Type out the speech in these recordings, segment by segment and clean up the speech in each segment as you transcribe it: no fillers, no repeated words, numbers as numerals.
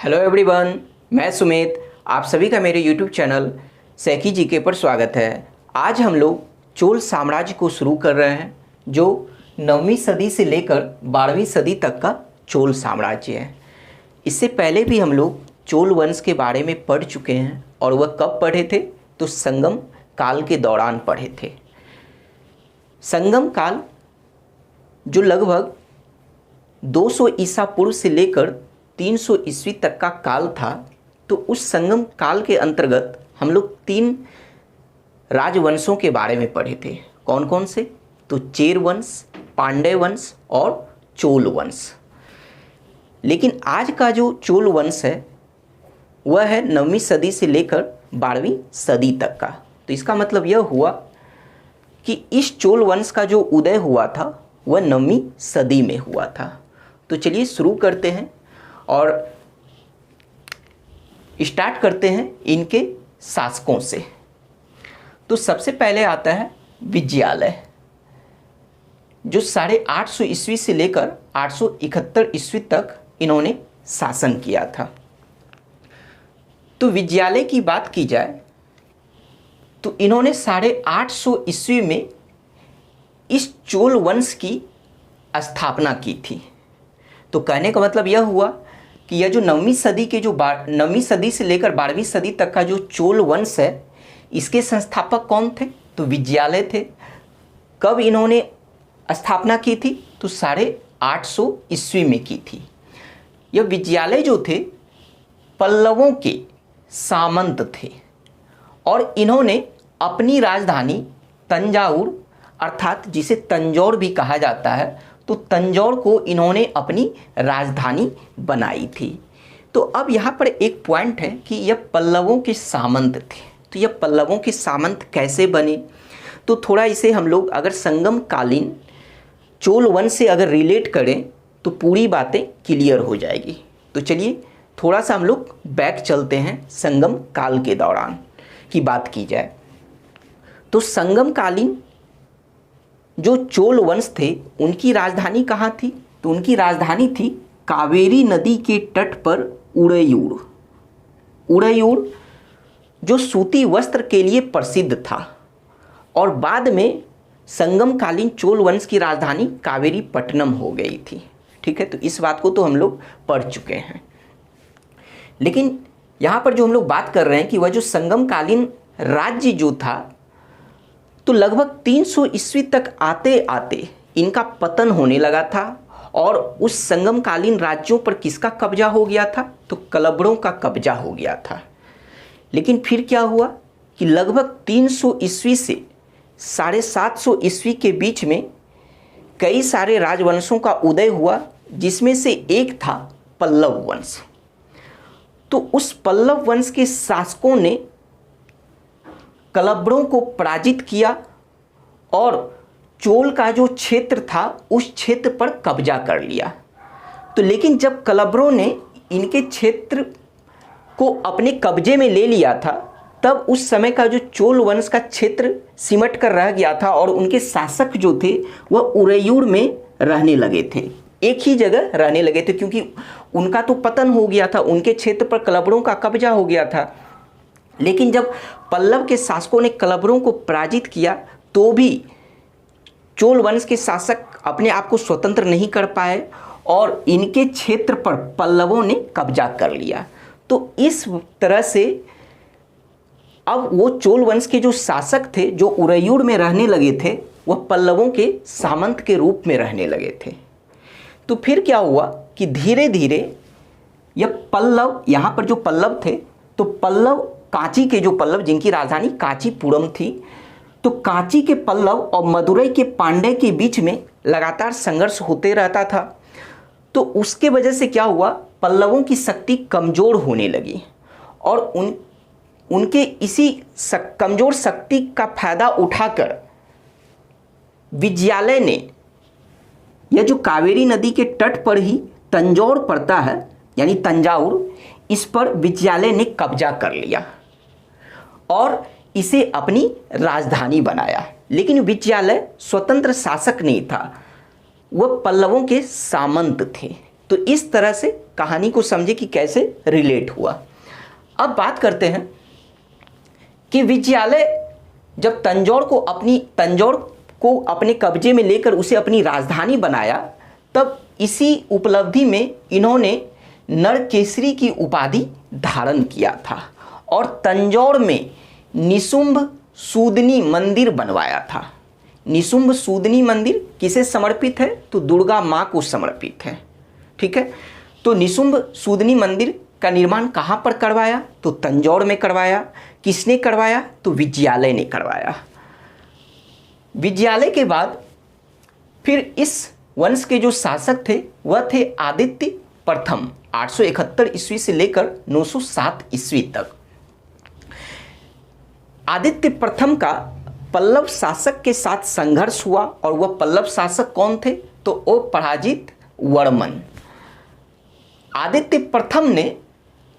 Hello everyone, मैं सुमित। आप सभी का मेरे यूट्यूब चैनल सैकी जीके पर स्वागत है। आज हम लोग चोल साम्राज्य को शुरू कर रहे हैं, जो 9वीं सदी से लेकर 12वीं सदी तक का चोल साम्राज्य है। इससे पहले भी हम लोग चोल वंश के बारे में पढ़ चुके हैं, और वह कब पढ़े थे तो संगम काल के दौरान पढ़े थे। संगम काल जो लगभग 200 ईसा पूर्व से लेकर 300 ईस्वी तक का काल था, तो उस संगम काल के अंतर्गत हम लोग 3 राजवंशों के बारे में पढ़े थे। कौन कौन से? तो चेर वंश, पांड्य वंश और चोल वंश। लेकिन आज का जो चोल वंश है वह है 9वीं सदी से लेकर 12वीं सदी तक का। तो इसका मतलब यह हुआ कि इस चोल वंश का जो उदय हुआ था वह 9वीं सदी में हुआ था। तो चलिए शुरू करते हैं और स्टार्ट करते हैं इनके शासकों से। तो सबसे पहले आता है विजयालय, जो 850 ईस्वी से लेकर 871 ईस्वी तक इन्होंने शासन किया था। तो विजयालय की बात की जाए तो इन्होंने 850 ईस्वी में इस चोल वंश की स्थापना की थी। तो कहने का मतलब यह हुआ कि यह जो 9वीं सदी के जो 9वीं सदी से लेकर 12वीं सदी तक का जो चोल वंश है, इसके संस्थापक कौन थे? तो विजयालय थे। कब इन्होंने स्थापना की थी? तो 850 ईस्वी में की थी। यह विजयालय जो थे पल्लवों के सामंत थे, और इन्होंने अपनी राजधानी तंजावुर, अर्थात जिसे तंजौर भी कहा जाता है, तो तंजौर को इन्होंने अपनी राजधानी बनाई थी। तो अब यहाँ पर एक पॉइंट है कि यह पल्लवों के सामंत थे। तो यह पल्लवों के सामंत कैसे बने? तो थोड़ा इसे हम लोग अगर संगम कालीन चोल वंश से अगर रिलेट करें तो पूरी बातें क्लियर हो जाएगी। तो चलिए थोड़ा सा हम लोग बैक चलते हैं। संगम काल के दौरान की बात की जाए तो संगम कालीन जो चोल वंश थे उनकी राजधानी कहाँ थी? तो उनकी राजधानी थी कावेरी नदी के तट पर उड़यूर। उड़यूर जो सूती वस्त्र के लिए प्रसिद्ध था, और बाद में संगम कालीन चोल वंश की राजधानी कावेरी पट्टनम हो गई थी। ठीक है, तो इस बात को तो हम लोग पढ़ चुके हैं। लेकिन यहाँ पर जो हम लोग बात कर रहे हैं कि वह जो संगम कालीन राज्य जो था, तो लगभग 300 ईस्वी तक आते आते इनका पतन होने लगा था, और उस संगम कालीन राज्यों पर किसका कब्जा हो गया था? तो कलबरों का कब्जा हो गया था। लेकिन फिर क्या हुआ कि लगभग 300 ईस्वी से 750 ईस्वी के बीच में कई सारे राजवंशों का उदय हुआ, जिसमें से एक था पल्लव वंश। तो उस पल्लव वंश के शासकों ने कलबरों को पराजित किया, और चोल का जो क्षेत्र था उस क्षेत्र पर कब्जा कर लिया। तो लेकिन जब कलबरों ने इनके क्षेत्र को अपने कब्जे में ले लिया था, तब उस समय का जो चोल वंश का क्षेत्र सिमट कर रह गया था, और उनके शासक जो थे वह उड़यूर में रहने लगे थे, एक ही जगह रहने लगे थे, क्योंकि उनका तो पतन हो गया था, उनके क्षेत्र पर कलबरों का कब्जा हो गया था। लेकिन जब पल्लव के शासकों ने कलबरों को पराजित किया, तो भी चोल वंश के शासक अपने आप को स्वतंत्र नहीं कर पाए, और इनके क्षेत्र पर पल्लवों ने कब्जा कर लिया। तो इस तरह से अब वो चोल वंश के जो शासक थे, जो उड़यूर में रहने लगे थे, वह पल्लवों के सामंत के रूप में रहने लगे थे। तो फिर क्या हुआ कि धीरे धीरे यह पल्लव, यहाँ पर जो पल्लव थे, तो पल्लव कांची के जो पल्लव, जिनकी राजधानी कांचीपुरम थी, तो कांची के पल्लव और मदुरई के पांड्य के बीच में लगातार संघर्ष होते रहता था। तो उसके वजह से क्या हुआ, पल्लवों की शक्ति कमज़ोर होने लगी, और उनके इसी कमज़ोर शक्ति का फायदा उठाकर विजयालय ने, यह जो कावेरी नदी के तट पर ही तंजौर पड़ता है, यानी तंजावुर, इस पर विजयालय ने कब्जा कर लिया और इसे अपनी राजधानी बनाया। लेकिन विजयालय स्वतंत्र शासक नहीं था, वह पल्लवों के सामंत थे। तो इस तरह से कहानी को समझे कि कैसे रिलेट हुआ। अब बात करते हैं कि विजयालय जब तंजौर को अपने कब्जे में लेकर उसे अपनी राजधानी बनाया, तब इसी उपलब्धि में इन्होंने नरकेसरी की उपाधि धारण किया था और तंजौर में निशुंभ सूदनी मंदिर बनवाया था। निशुंभ सूदनी मंदिर किसे समर्पित है? तो दुर्गा माँ को समर्पित है। ठीक है, तो निशुंभ सूदनी मंदिर का निर्माण कहाँ पर करवाया? तो तंजौर में करवाया। किसने करवाया? तो विजयालय ने करवाया। विजयालय के बाद फिर इस वंश के जो शासक थे वह थे आदित्य प्रथम, 871 ईस्वी से लेकर 907 ईस्वी तक। आदित्य प्रथम का पल्लव शासक के साथ संघर्ष हुआ और वह पल्लव शासक कौन थे? तो ओ पराजित वर्मन। आदित्य प्रथम ने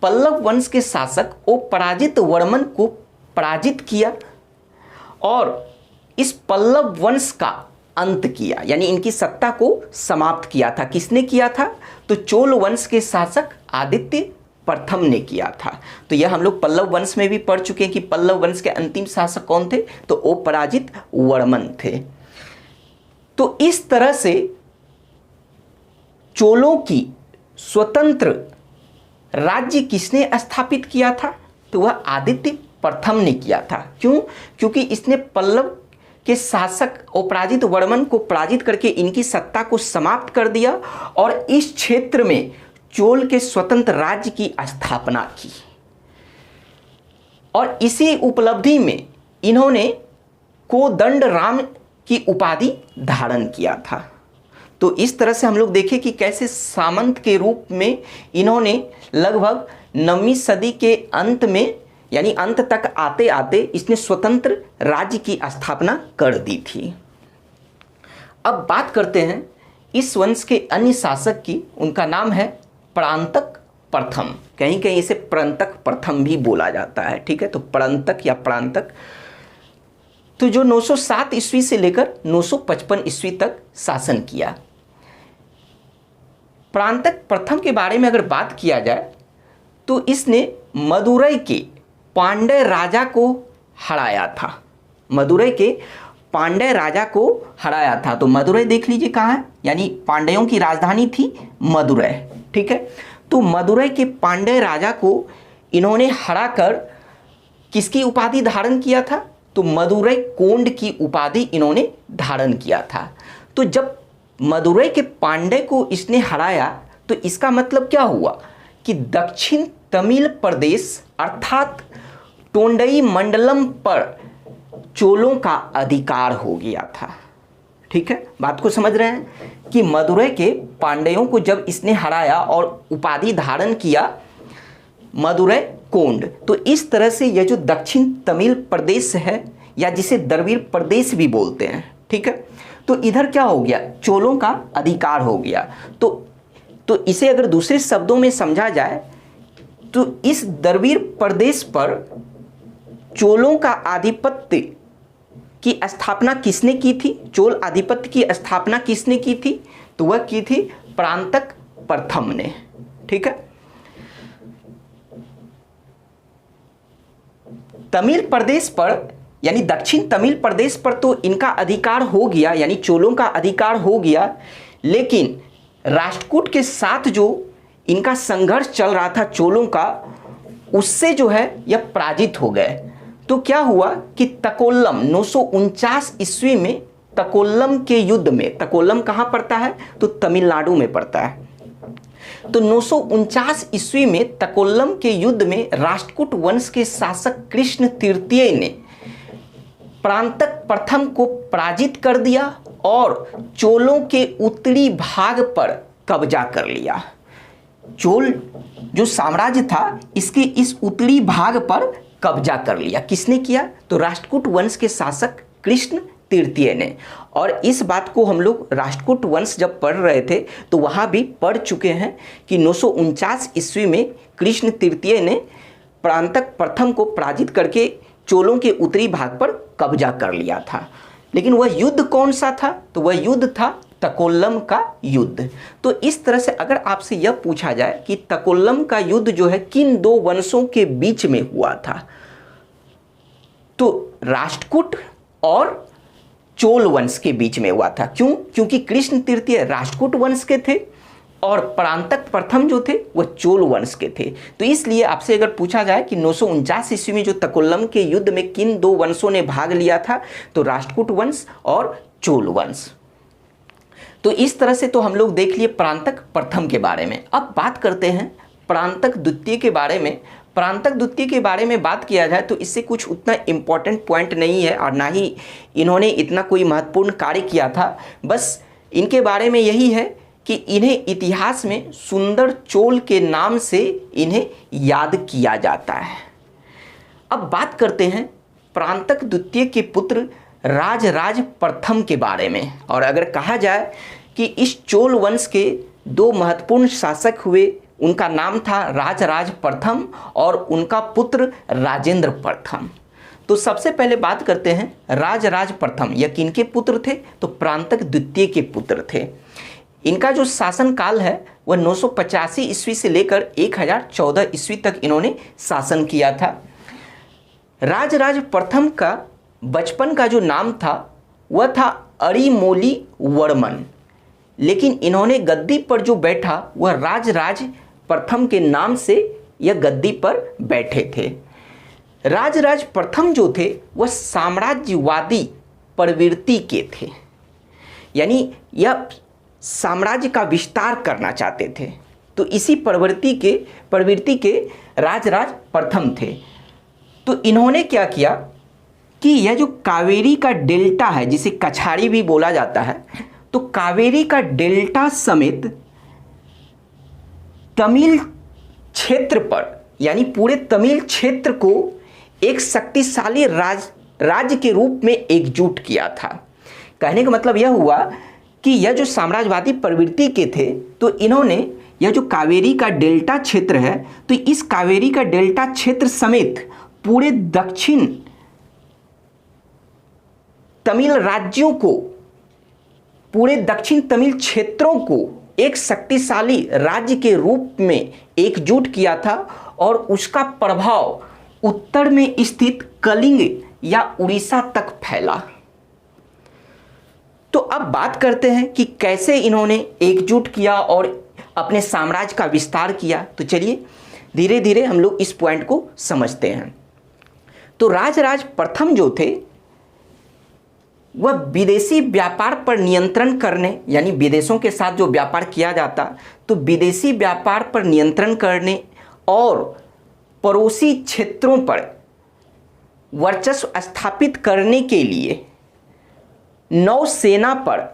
पल्लव वंश के शासक ओ पराजित वर्मन को पराजित किया और इस पल्लव वंश का अंत किया, यानी इनकी सत्ता को समाप्त किया था। किसने किया था? तो चोल वंश के शासक आदित्य प्रथम ने किया था। तो यह हम लोग पल्लव वंश में भी पढ़ चुके हैं कि पल्लव वंश के अंतिम शासक कौन थे? तो ओ पराजित वर्मन थे। तो इस तरह से चोलों की स्वतंत्र राज्य किसने स्थापित किया था? तो वह आदित्य प्रथम ने किया था। क्यों? क्योंकि इसने पल्लव के शासक अपराजित वर्मन को पराजित करके इनकी सत्ता को समाप्त कर दिया और इस क्षेत्र में चोल के स्वतंत्र राज्य की स्थापना की और इसी उपलब्धि में इन्होंने कोदंड राम की उपाधि धारण किया था। तो इस तरह से हम लोग देखें कि कैसे सामंत के रूप में इन्होंने लगभग 9वीं सदी के अंत में, यानी अंत तक आते आते इसने स्वतंत्र राज्य की स्थापना कर दी थी। अब बात करते हैं इस वंश के अन्य शासक की। उनका नाम है परांतक प्रथम, कहीं कहीं इसे परंतक प्रथम भी बोला जाता है। ठीक है, तो परंतक या प्रांतक, तो जो 907 ईस्वी से लेकर 955 ईस्वी तक शासन किया। प्रांतक प्रथम के बारे में अगर बात किया जाए तो इसने मदुरई के पांड्य राजा को हराया था। मदुरई के पांड्य राजा को हराया था। तो मदुरई देख लीजिए कहाँ है, यानी पांड्यों की राजधानी थी मदुरई। ठीक है, तो मदुरई के पांड्य राजा को इन्होंने हराकर किसकी उपाधि धारण किया था? तो मदुरई कोंड की उपाधि इन्होंने धारण किया था। तो जब मदुरई के पांड्य को इसने हराया तो इसका मतलब क्या हुआ कि दक्षिण तमिल प्रदेश अर्थात टोंडई मंडलम पर चोलों का अधिकार हो गया था। ठीक है, बात को समझ रहे हैं कि मदुरई के पांड्यों को जब इसने हराया और उपाधि धारण किया मदुरई कोंड, तो इस तरह से यह जो दक्षिण तमिल प्रदेश है या जिसे द्रविड़ प्रदेश भी बोलते हैं, ठीक है, तो इधर क्या हो गया? चोलों का अधिकार हो गया। तो इसे अगर दूसरे शब्दों में समझा जाए तो इस द्रविड़ प्रदेश पर चोलों का आधिपत्य की स्थापना किसने की थी? चोल आधिपत्य की स्थापना किसने की थी? तो वह की थी प्रांतक प्रथम ने। ठीक है, तमिल प्रदेश पर यानी दक्षिण तमिल प्रदेश पर तो इनका अधिकार हो गया, यानी चोलों का अधिकार हो गया, लेकिन राष्ट्रकूट के साथ जो इनका संघर्ष चल रहा था चोलों का, उससे जो है यह पराजित हो गए। तो क्या हुआ कि तकोल्लम 949 ईस्वी में तकोल्लम के युद्ध में, तकोल्लम कहाँ पड़ता है? तो तमिलनाडु में पड़ता है। तो 949 ईस्वी में तकोल्लम के युद्ध में राष्ट्रकूट वंश के शासक कृष्ण तृतीय ने प्रांतक प्रथम को पराजित कर दिया और चोलों के उत्तरी भाग पर कब्जा कर लिया। चोल जो साम्राज्य था इसके इस उत्तरी भाग पर कब्जा कर लिया। किसने किया? तो राष्ट्रकूट वंश के शासक कृष्ण तृतीय ने। और इस बात को हम लोग राष्ट्रकूट वंश जब पढ़ रहे थे तो वहाँ भी पढ़ चुके हैं कि 949 ईस्वी में कृष्ण तृतीय ने प्रांतक प्रथम को पराजित करके चोलों के उत्तरी भाग पर कब्जा कर लिया था। लेकिन वह युद्ध कौन सा था? तो वह युद्ध था तकोल्लम का युद्ध। तो इस तरह से अगर आपसे यह पूछा जाए कि तकोल्लम का युद्ध जो है किन दो वंशों के बीच में हुआ था, तो राष्ट्रकूट और चोल वंश के बीच में हुआ था। क्यों? क्योंकि कृष्ण तृतीय राष्ट्रकूट वंश के थे और परांतक प्रथम जो थे वह चोल वंश के थे। तो इसलिए आपसे अगर पूछा जाए कि 949 ईस्वी में जो तकोल्लम के युद्ध में किन दो वंशों ने भाग लिया था, तो राष्ट्रकूट वंश और चोल वंश। तो इस तरह से तो हम लोग देख लिए परांतक प्रथम के बारे में। अब बात करते हैं परांतक द्वितीय के बारे में। परांतक द्वितीय के बारे में बात किया जाए तो इससे कुछ उतना इम्पोर्टेंट पॉइंट नहीं है और ना ही इन्होंने इतना कोई महत्वपूर्ण कार्य किया था। बस इनके बारे में यही है कि इन्हें इतिहास में सुंदर चोल के नाम से इन्हें याद किया जाता है। अब बात करते हैं परांतक द्वितीय के पुत्र राजराज प्रथम के बारे में। और अगर कहा जाए कि इस चोल वंश के दो महत्वपूर्ण शासक हुए, उनका नाम था राजराज प्रथम और उनका पुत्र राजेंद्र प्रथम। तो सबसे पहले बात करते हैं राजराज प्रथम। यह किनके पुत्र थे? तो परांतक द्वितीय के पुत्र थे। इनका जो शासन काल है वह 985 ईस्वी से लेकर 1014 ईस्वी तक इन्होंने शासन किया था। राजराज प्रथम का बचपन का जो नाम था वह था अरिमोली वर्मन, लेकिन इन्होंने गद्दी पर जो बैठा वह राजराज प्रथम के नाम से यह गद्दी पर बैठे थे। राजराज प्रथम जो थे वह साम्राज्यवादी प्रवृत्ति के थे, यानी यह साम्राज्य का विस्तार करना चाहते थे। तो इसी प्रवृत्ति के राजराज प्रथम थे। तो इन्होंने क्या किया कि यह जो कावेरी का डेल्टा है, जिसे कछाड़ी भी बोला जाता है, तो कावेरी का डेल्टा समेत तमिल क्षेत्र पर, यानी पूरे तमिल क्षेत्र को एक शक्तिशाली राज्य के रूप में एकजुट किया था। कहने का मतलब यह हुआ कि यह जो साम्राज्यवादी प्रवृत्ति के थे, तो इन्होंने यह जो कावेरी का डेल्टा क्षेत्र है, तो इस कावेरी का डेल्टा क्षेत्र समेत पूरे दक्षिण तमिल राज्यों को, पूरे दक्षिण तमिल क्षेत्रों को एक शक्तिशाली राज्य के रूप में एकजुट किया था और उसका प्रभाव उत्तर में स्थित कलिंग या उड़ीसा तक फैला। तो अब बात करते हैं कि कैसे इन्होंने एकजुट किया और अपने साम्राज्य का विस्तार किया। तो चलिए धीरे धीरे हम लोग इस पॉइंट को समझते हैं। तो राजराज प्रथम जो थे वह विदेशी व्यापार पर नियंत्रण करने, यानी विदेशों के साथ जो व्यापार किया जाता, तो विदेशी व्यापार पर नियंत्रण करने और पड़ोसी क्षेत्रों पर वर्चस्व स्थापित करने के लिए नौसेना पर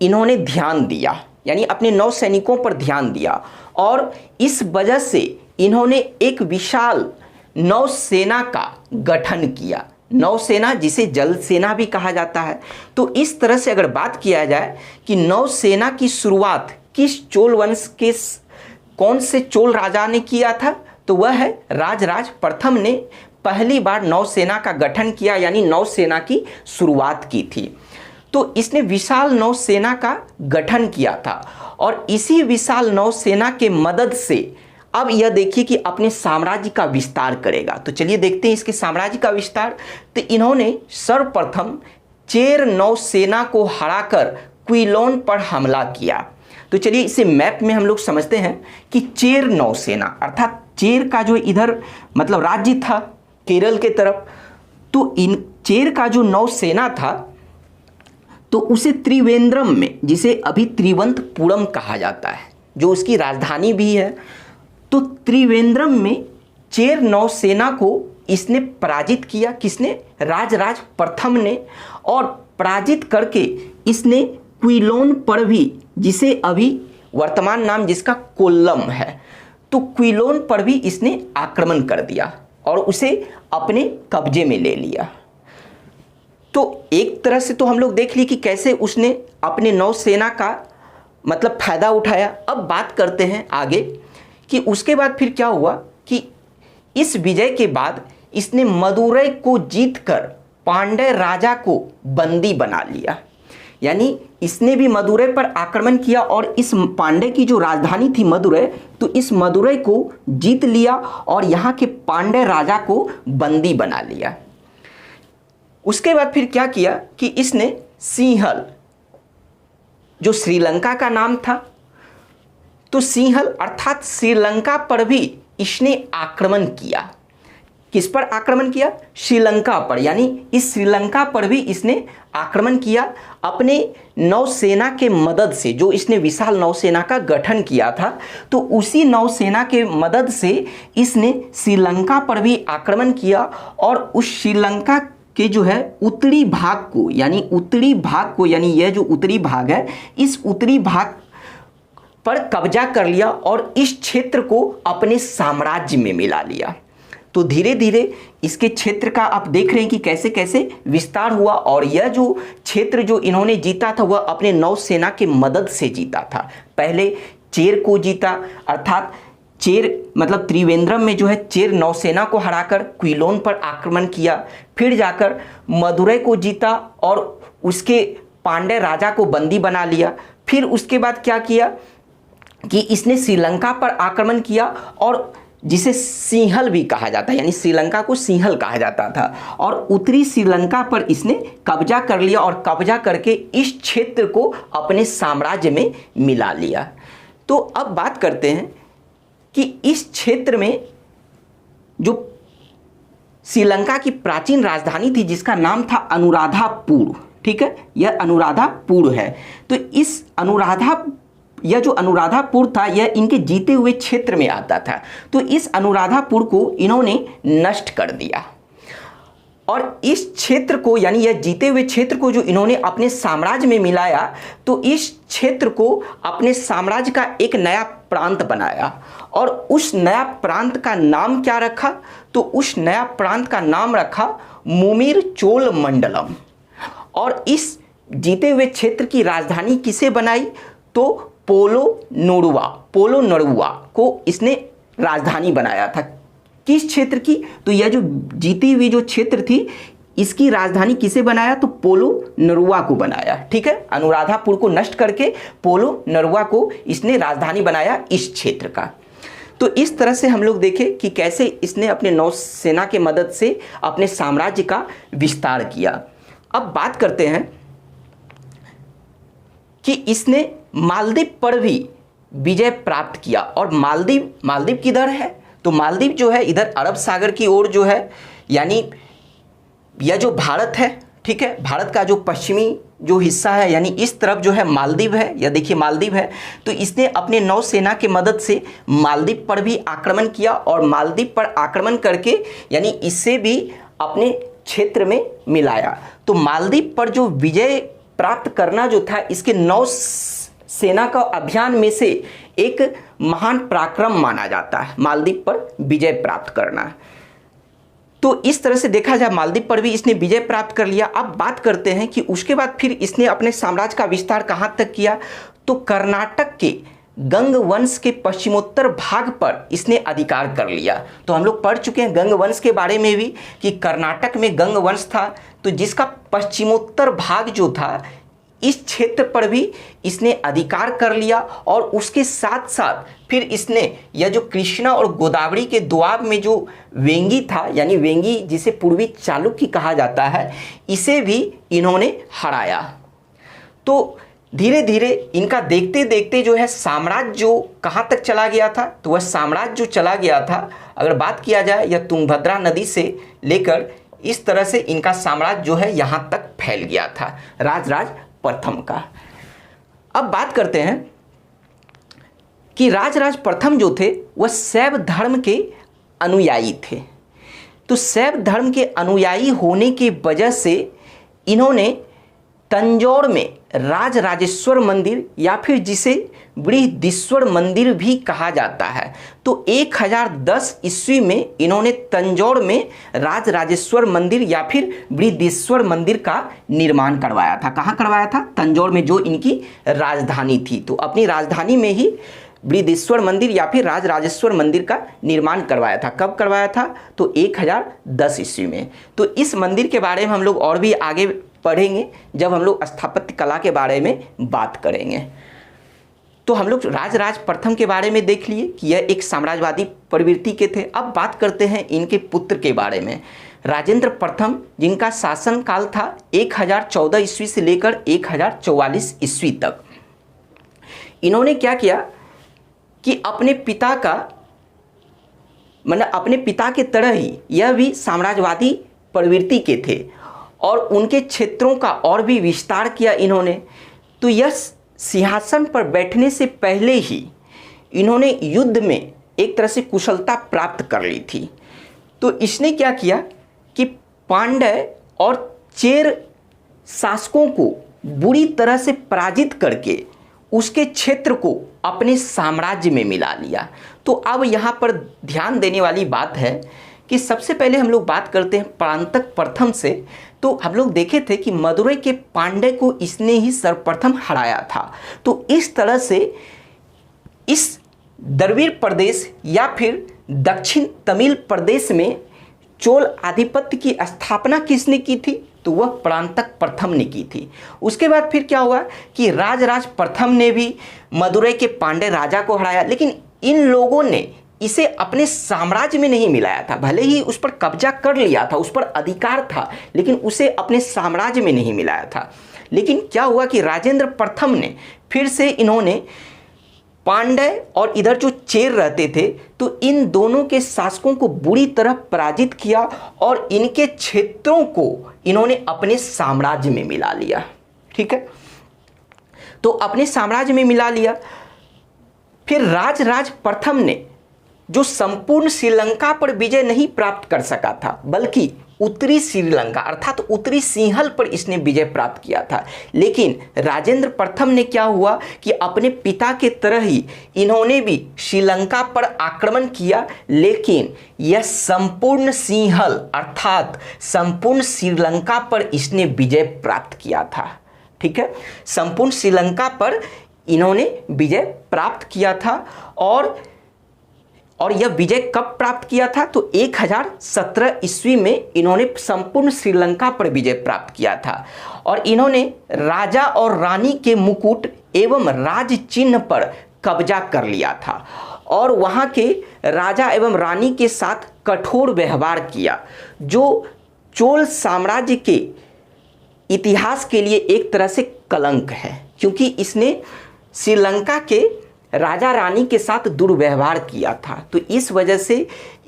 इन्होंने ध्यान दिया, यानी अपने नौसैनिकों पर ध्यान दिया। और इस वजह से इन्होंने एक विशाल नौसेना का गठन किया। नौसेना जिसे जल सेना भी कहा जाता है। तो इस तरह से अगर बात किया जाए कि नौसेना की शुरुआत किस चोल वंश के कौन से चोल राजा ने किया था, तो वह है राजराज प्रथम ने पहली बार नौसेना का गठन किया, यानी नौसेना की शुरुआत की थी। तो इसने विशाल नौसेना का गठन किया था और इसी विशाल नौसेना के मदद से अब यह देखिए कि अपने साम्राज्य का विस्तार करेगा। तो चलिए देखते हैं इसके साम्राज्य का विस्तार। तो इन्होंने सर्वप्रथम चेर नौसेना को हराकर क्विलोन पर हमला किया। तो चलिए इसे मैप में हम लोग समझते हैं कि चेर नौसेना, अर्थात चेर का जो इधर मतलब राज्य था केरल के तरफ, तो इन चेर का जो नौसेना था तो उसे त्रिवेंद्रम में, जिसे अभी त्रिवंतपुरम कहा जाता है, जो उसकी राजधानी भी है, तो त्रिवेंद्रम में चेर नौसेना को इसने पराजित किया। किसने? राजराज प्रथम ने। और पराजित करके इसने क्विलोन पर भी, जिसे अभी वर्तमान नाम जिसका कोल्लम है, तो क्विलोन पर भी इसने आक्रमण कर दिया और उसे अपने कब्जे में ले लिया। तो एक तरह से तो हम लोग देख लिए कि कैसे उसने अपने नौसेना का मतलब फायदा उठाया। अब बात करते हैं आगे कि उसके बाद फिर क्या हुआ कि इस विजय के बाद इसने मदुरै को जीतकर पांड्य राजा को बंदी बना लिया। यानी इसने भी मदुरै पर आक्रमण किया और इस पांडे की जो राजधानी थी मदुरै, तो इस मदुरै को जीत लिया और यहाँ के पांडे राजा को बंदी बना लिया। उसके बाद फिर क्या किया कि इसने सिंहल, जो श्रीलंका का नाम था, तो सिंहल अर्थात श्रीलंका पर भी इसने आक्रमण किया। किस पर आक्रमण किया? श्रीलंका पर, यानी इस श्रीलंका पर भी इसने आक्रमण किया अपने नौसेना के मदद से। जो इसने विशाल नौसेना का गठन किया था, तो उसी नौसेना के मदद से इसने श्रीलंका पर भी आक्रमण किया और उस श्रीलंका के जो है उत्तरी भाग को, यानी यह जो उत्तरी भाग है, इस उत्तरी भाग पर कब्जा कर लिया और इस क्षेत्र को अपने साम्राज्य में मिला लिया। तो धीरे धीरे इसके क्षेत्र का आप देख रहे हैं कि कैसे कैसे विस्तार हुआ और यह जो क्षेत्र जो इन्होंने जीता था वह अपने नौसेना के मदद से जीता था। पहले चेर को जीता, अर्थात चेर मतलब त्रिवेंद्रम में जो है चेर नौसेना को हराकर क्विलोन पर आक्रमण किया, फिर जाकर मदुरै को जीता और उसके पांडे राजा को बंदी बना लिया। फिर उसके बाद क्या किया कि इसने श्रीलंका पर आक्रमण किया और जिसे सिंहल भी कहा जाता है, यानी श्रीलंका को सिंहल कहा जाता था, और उत्तरी श्रीलंका पर इसने कब्जा कर लिया और कब्जा करके इस क्षेत्र को अपने साम्राज्य में मिला लिया। तो अब बात करते हैं कि इस क्षेत्र में जो श्रीलंका की प्राचीन राजधानी थी जिसका नाम था अनुराधापुर, ठीक है, यह अनुराधापुर है। तो इस यह जो अनुराधापुर था यह इनके जीते हुए क्षेत्र में आता था। तो इस अनुराधापुर को इन्होंने नष्ट कर दिया और इस क्षेत्र को, यानी यह जीते हुए क्षेत्र को जो इन्होंने अपने साम्राज्य में मिलाया, तो इस क्षेत्र को अपने साम्राज्य का एक नया प्रांत बनाया और उस नया प्रांत का नाम क्या रखा? तो उस नया प्रांत का नाम रखा मुमीर चोल मंडलम। और इस जीते हुए क्षेत्र की राजधानी किसे बनाई? तो पोलो नरुआ को इसने राजधानी बनाया था। किस क्षेत्र की? तो यह जो जीती हुई जो क्षेत्र थी इसकी राजधानी किसे बनाया? तो पोलो नरुआ को बनाया, ठीक है। अनुराधापुर को नष्ट करके पोलो नरुआ को इसने राजधानी बनाया इस क्षेत्र का। तो इस तरह से हम लोग देखें कि कैसे इसने अपने नौसेना के मदद से अपने साम्राज्य का विस्तार किया। अब बात करते हैं कि इसने मालदीव पर भी विजय प्राप्त किया। और मालदीव किधर है? तो मालदीव जो है इधर अरब सागर की ओर जो है, यानी यह जो भारत है, ठीक है, भारत का जो पश्चिमी जो हिस्सा है, यानी इस तरफ जो है मालदीव है, यह देखिए मालदीव है। तो इसने अपने नौसेना के मदद से मालदीव पर भी आक्रमण किया और मालदीव पर आक्रमण करके यानी इससे भी अपने क्षेत्र में मिलाया। तो मालदीव पर जो विजय प्राप्त करना जो था इसके नौसेना का अभियान में से एक महान पराक्रम माना जाता है, मालदीव पर विजय प्राप्त करना। तो इस तरह से देखा जाए मालदीव पर भी इसने विजय प्राप्त कर लिया। अब बात करते हैं कि उसके बाद फिर इसने अपने साम्राज्य का विस्तार कहाँ तक किया? तो कर्नाटक के गंग वंश के पश्चिमोत्तर भाग पर इसने अधिकार कर लिया। तो हम लोग पढ़ चुके हैं गंग वंश के बारे में भी कि कर्नाटक में गंग वंश था, तो जिसका पश्चिमोत्तर भाग जो था इस क्षेत्र पर भी इसने अधिकार कर लिया। और उसके साथ साथ फिर इसने यह जो कृष्णा और गोदावरी के दोआब में जो वेंगी था, यानी वेंगी जिसे पूर्वी चालुक्य कहा जाता है, इसे भी इन्होंने हराया। तो धीरे धीरे इनका देखते देखते जो है साम्राज्य जो कहाँ तक चला गया था? तो वह साम्राज्य जो चला गया था, अगर बात किया जाए यह तुंगभद्रा नदी से लेकर इस तरह से इनका साम्राज्य जो है यहाँ तक फैल गया था, राजराज प्रथम का। अब बात करते हैं कि राजराज प्रथम जो थे वह शैव धर्म के अनुयायी थे। तो शैव धर्म के अनुयायी होने की वजह से इन्होंने तंजौर में राजराजेश्वर मंदिर या फिर जिसे बृहदीश्वर मंदिर भी कहा जाता है, तो 1010 ईस्वी में इन्होंने तंजौर में राजराजेश्वर मंदिर या फिर बृहदीश्वर मंदिर का निर्माण करवाया था। कहाँ करवाया था? तंजौर में, जो इनकी राजधानी थी। तो अपनी राजधानी में ही बृहदेश्वर मंदिर या फिर राजराजेश्वर मंदिर का निर्माण करवाया था। कब करवाया था? तो 1010 ईस्वी में। तो इस मंदिर के बारे में हम लोग और भी आगे पढ़ेंगे जब हम लोग स्थापत्य कला के बारे में बात करेंगे। तो हम लोग राजराज प्रथम के बारे में देख लिए कि यह एक साम्राज्यवादी प्रवृत्ति के थे। अब बात करते हैं इनके पुत्र के बारे में। राजेंद्र प्रथम, जिनका शासन काल था 1014 ईस्वी से लेकर 1044 ईस्वी तक, इन्होंने क्या किया कि अपने पिता का मतलब अपने पिता के तरह ही यह भी साम्राज्यवादी प्रवृत्ति के थे और उनके क्षेत्रों का और भी विस्तार किया इन्होंने। तो यह सिंहासन पर बैठने से पहले ही इन्होंने युद्ध में एक तरह से कुशलता प्राप्त कर ली थी। तो इसने क्या किया कि पांड्य और चेर शासकों को बुरी तरह से पराजित करके उसके क्षेत्र को अपने साम्राज्य में मिला लिया। तो अब यहाँ पर ध्यान देने वाली बात है कि सबसे पहले हम लोग बात करते हैं परांतक प्रथम से। तो हम लोग देखे थे कि मदुरै के पांड्य को इसने ही सर्वप्रथम हराया था। तो इस तरह से इस द्रविड़ प्रदेश या फिर दक्षिण तमिल प्रदेश में चोल आधिपत्य की स्थापना किसने की थी? तो वह परांतक प्रथम ने की थी। उसके बाद फिर क्या हुआ कि राजराज प्रथम ने भी मदुरै के पांड्य राजा को हराया, लेकिन इन लोगों ने इसे अपने साम्राज्य में नहीं मिलाया था। भले ही उस पर कब्जा कर लिया था, उस पर अधिकार था, लेकिन उसे अपने साम्राज्य में नहीं मिलाया था। लेकिन क्या हुआ कि राजेंद्र प्रथम ने फिर से इन्होंने पांड्य और इधर जो चेर रहते थे तो इन दोनों के शासकों को बुरी तरह पराजित किया और इनके क्षेत्रों को इन्होंने अपने साम्राज्य में मिला लिया। ठीक है, तो अपने साम्राज्य में मिला लिया। फिर राजराज प्रथम ने जो संपूर्ण श्रीलंका पर विजय नहीं प्राप्त कर सका था, बल्कि उत्तरी श्रीलंका अर्थात उत्तरी सिंहल पर इसने विजय प्राप्त किया था। लेकिन राजेंद्र प्रथम ने क्या हुआ कि अपने पिता के तरह ही इन्होंने भी श्रीलंका पर आक्रमण किया, लेकिन यह संपूर्ण सिंहल अर्थात संपूर्ण श्रीलंका पर इसने विजय प्राप्त किया था। ठीक है, संपूर्ण श्रीलंका पर इन्होंने विजय प्राप्त किया था। और यह विजय कब प्राप्त किया था? तो 1017 ईस्वी में इन्होंने संपूर्ण श्रीलंका पर विजय प्राप्त किया था और इन्होंने राजा और रानी के मुकुट एवं राज चिन्ह पर कब्जा कर लिया था और वहां के राजा एवं रानी के साथ कठोर व्यवहार किया, जो चोल साम्राज्य के इतिहास के लिए एक तरह से कलंक है, क्योंकि इसने श्रीलंका के राजा रानी के साथ दुर्व्यवहार किया था। तो इस वजह से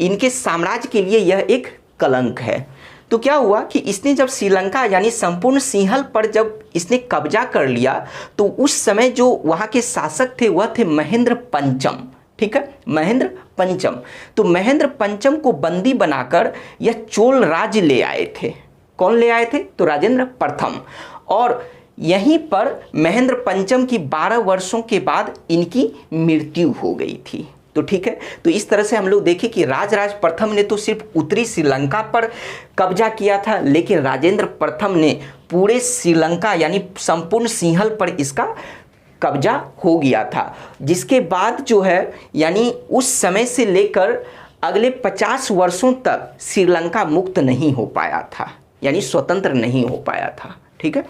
इनके साम्राज्य के लिए यह एक कलंक है। तो क्या हुआ कि इसने जब श्रीलंका यानी संपूर्ण सिंहल पर जब इसने कब्जा कर लिया तो उस समय जो वहाँ के शासक थे वह थे महेंद्र पंचम। ठीक है, महेंद्र पंचम। तो महेंद्र पंचम को बंदी बनाकर यह चोल राज्य ले आए थे। कौन ले आए थे? तो राजेंद्र प्रथम। और यहीं पर महेंद्र पंचम की 12 वर्षों के बाद इनकी मृत्यु हो गई थी। तो ठीक है, तो इस तरह से हम लोग देखें कि राजराज प्रथम ने तो सिर्फ उत्तरी श्रीलंका पर कब्जा किया था, लेकिन राजेंद्र प्रथम ने पूरे श्रीलंका यानी संपूर्ण सिंहल पर इसका कब्जा हो गया था। जिसके बाद जो है यानी उस समय से लेकर अगले 50 वर्षों तक श्रीलंका मुक्त नहीं हो पाया था, यानी स्वतंत्र नहीं हो पाया था। ठीक है,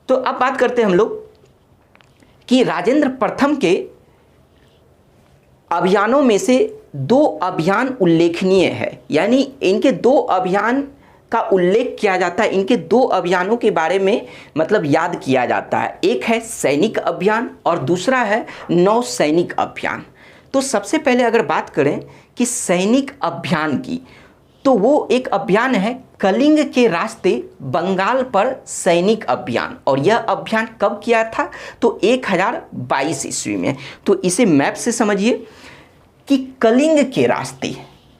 तो अब बात करते हैं हम लोग कि राजेंद्र प्रथम के अभियानों में से 2 अभियान उल्लेखनीय है, यानी इनके 2 अभियान का उल्लेख किया जाता है। इनके 2 अभियानों के बारे में मतलब याद किया जाता है। एक है सैनिक अभियान और दूसरा है नौ सैनिक अभियान। तो सबसे पहले अगर बात करें कि सैनिक अभियान की, तो वो एक अभियान है कलिंग के रास्ते बंगाल पर सैनिक अभियान, और यह अभियान कब किया था? तो 1022 ईस्वी में। तो इसे मैप से समझिए कि कलिंग के रास्ते,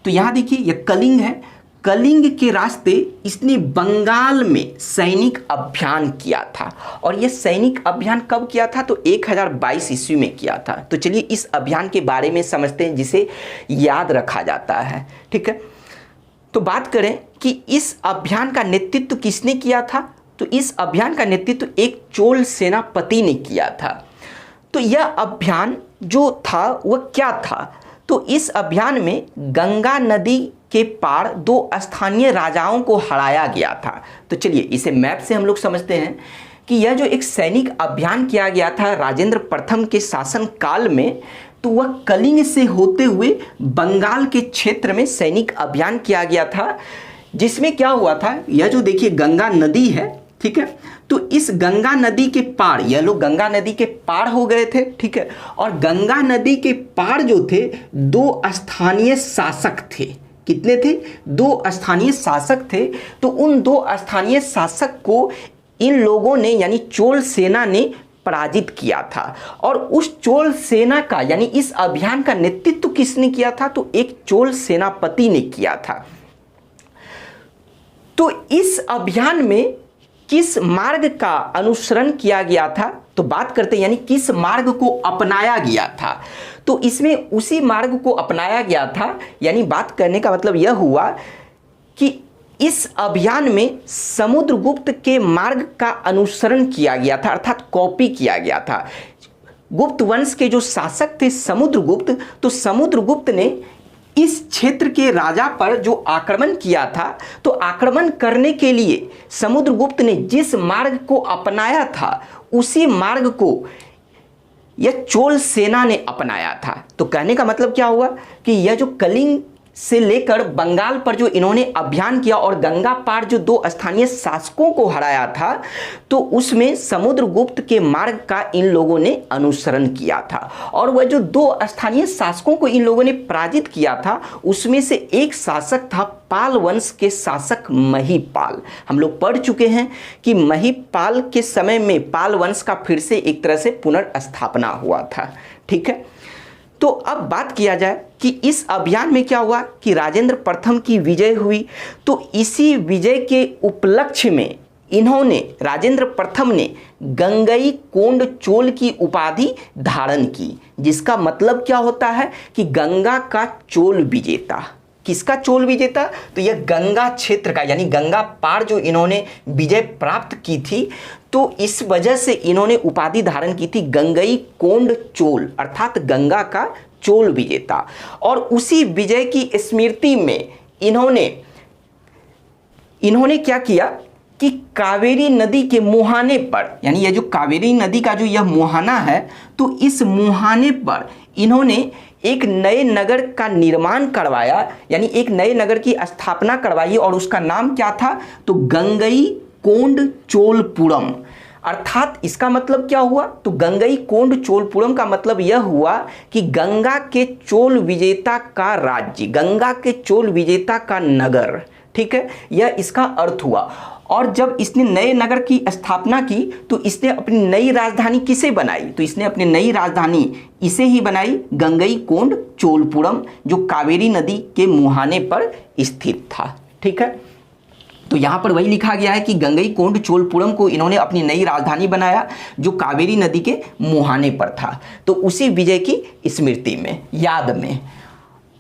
तो यहाँ देखिए यह कलिंग है, कलिंग के रास्ते इसने बंगाल में सैनिक अभियान किया था। और यह सैनिक अभियान कब किया था? तो 1022 ईस्वी में किया था। तो चलिए इस अभियान के बारे में समझते हैं जिसे याद रखा जाता है। ठीक है, तो बात करें कि इस अभियान का नेतृत्व किसने किया था? तो इस अभियान का नेतृत्व एक चोल सेनापति ने किया था। तो यह अभियान जो था वह क्या था? तो इस अभियान में गंगा नदी के पार 2 स्थानीय राजाओं को हराया गया था। तो चलिए इसे मैप से हम लोग समझते हैं कि यह जो एक सैनिक अभियान किया गया था राजेंद्र प्रथम के शासन काल में, तो वह कलिंग से होते हुए बंगाल के क्षेत्र में सैनिक अभियान किया गया था, जिसमें क्या हुआ था, यह जो देखिए गंगा नदी है, ठीक है, तो इस गंगा नदी के पार यह लोग गंगा नदी के पार हो गए थे, ठीक है, और गंगा नदी के पार जो थे 2 स्थानीय शासक थे। कितने थे? 2 स्थानीय शासक थे। तो उन 2 स्थानीय शासक को इन लोगों ने यानी चोल सेना ने पराजित किया था। और उस चोल सेना का यानी इस अभियान का नेतृत्व किसने किया था? तो एक चोल सेनापति ने किया था। तो इस अभियान में किस मार्ग का अनुसरण किया गया था? तो बात करते हैं यानी किस मार्ग को अपनाया गया था। तो इसमें उसी मार्ग को अपनाया गया था, यानी बात करने का मतलब यह हुआ कि इस अभियान में समुद्रगुप्त के मार्ग का अनुसरण किया गया था, अर्थात कॉपी किया गया था। गुप्त वंश के जो शासक थे समुद्रगुप्त, तो समुद्रगुप्त ने इस क्षेत्र के राजा पर जो आक्रमण किया था, तो आक्रमण करने के लिए समुद्रगुप्त ने जिस मार्ग को अपनाया था उसी मार्ग को यह चोल सेना ने अपनाया था। तो कहने का मतलब क्या हुआ कि यह जो कलिंग से लेकर बंगाल पर जो इन्होंने अभियान किया और गंगा पार जो 2 स्थानीय शासकों को हराया था, तो उसमें समुद्रगुप्त के मार्ग का इन लोगों ने अनुसरण किया था। और वह जो 2 स्थानीय शासकों को इन लोगों ने पराजित किया था, उसमें से एक शासक था पाल वंश के शासक महीपाल। हम लोग पढ़ चुके हैं कि महीपाल के समय में पाल वंश का फिर से एक तरह से पुनर्स्थापना हुआ था, ठीक है। तो अब बात किया जाए कि इस अभियान में क्या हुआ कि राजेंद्र प्रथम की विजय हुई। तो इसी विजय के उपलक्ष्य में इन्होंने राजेंद्र प्रथम ने गंगई कोंड चोल की उपाधि धारण की, जिसका मतलब क्या होता है कि गंगा का चोल विजेता। किसका चोल विजेता? तो यह गंगा क्षेत्र का यानी गंगा पार जो इन्होंने विजय प्राप्त की थी, तो इस वजह से इन्होंने उपाधि धारण की थी गंगई कोंड चोल, अर्थात गंगा का चोल विजेता। और उसी विजय की स्मृति में इन्होंने क्या किया कि कावेरी नदी के मुहाने पर, यानी यह जो कावेरी नदी का जो यह मुहाना है, तो इस मुहाने पर इन्होंने एक नए नगर का निर्माण करवाया, यानी एक नए नगर की स्थापना करवाई। और उसका नाम क्या था? तो गंगई कोंड चोलपुरम। अर्थात इसका मतलब क्या हुआ? तो गंगई कोंड चोलपुरम का मतलब यह हुआ कि गंगा के चोल विजेता का राज्य, गंगा के चोल विजेता का नगर, ठीक है, यह इसका अर्थ हुआ। और जब इसने नए नगर की स्थापना की तो इसने अपनी नई राजधानी किसे बनाई? तो इसने अपनी नई राजधानी इसे ही बनाई, गंगई कोंड चोलपुरम, जो कावेरी नदी के मुहाने पर स्थित था, ठीक है। तो यहाँ पर वही लिखा गया है कि गंगई कोंड चोलपुरम को इन्होंने अपनी नई राजधानी बनाया जो कावेरी नदी के मुहाने पर था। तो उसी विजय की स्मृति में, याद में,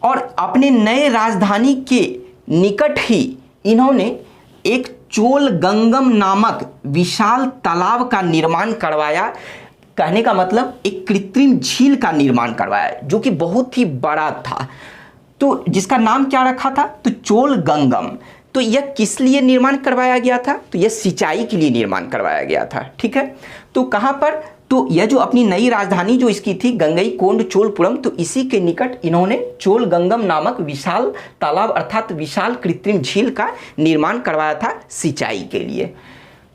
और अपने नए राजधानी के निकट ही इन्होंने एक चोल गंगम नामक विशाल तालाब का निर्माण करवाया। कहने का मतलब एक कृत्रिम झील का निर्माण करवाया जो कि बहुत ही बड़ा था, तो जिसका नाम क्या रखा था? तो चोल गंगम। तो यह किस लिए निर्माण करवाया गया था? तो यह सिंचाई के लिए निर्माण करवाया गया था, ठीक है। तो कहाँ पर? तो यह जो अपनी नई राजधानी जो इसकी थी गंगई कोंड चोलपुरम, तो इसी के निकट इन्होंने चोल गंगम नामक विशाल तालाब अर्थात विशाल कृत्रिम झील का निर्माण करवाया था सिंचाई के लिए।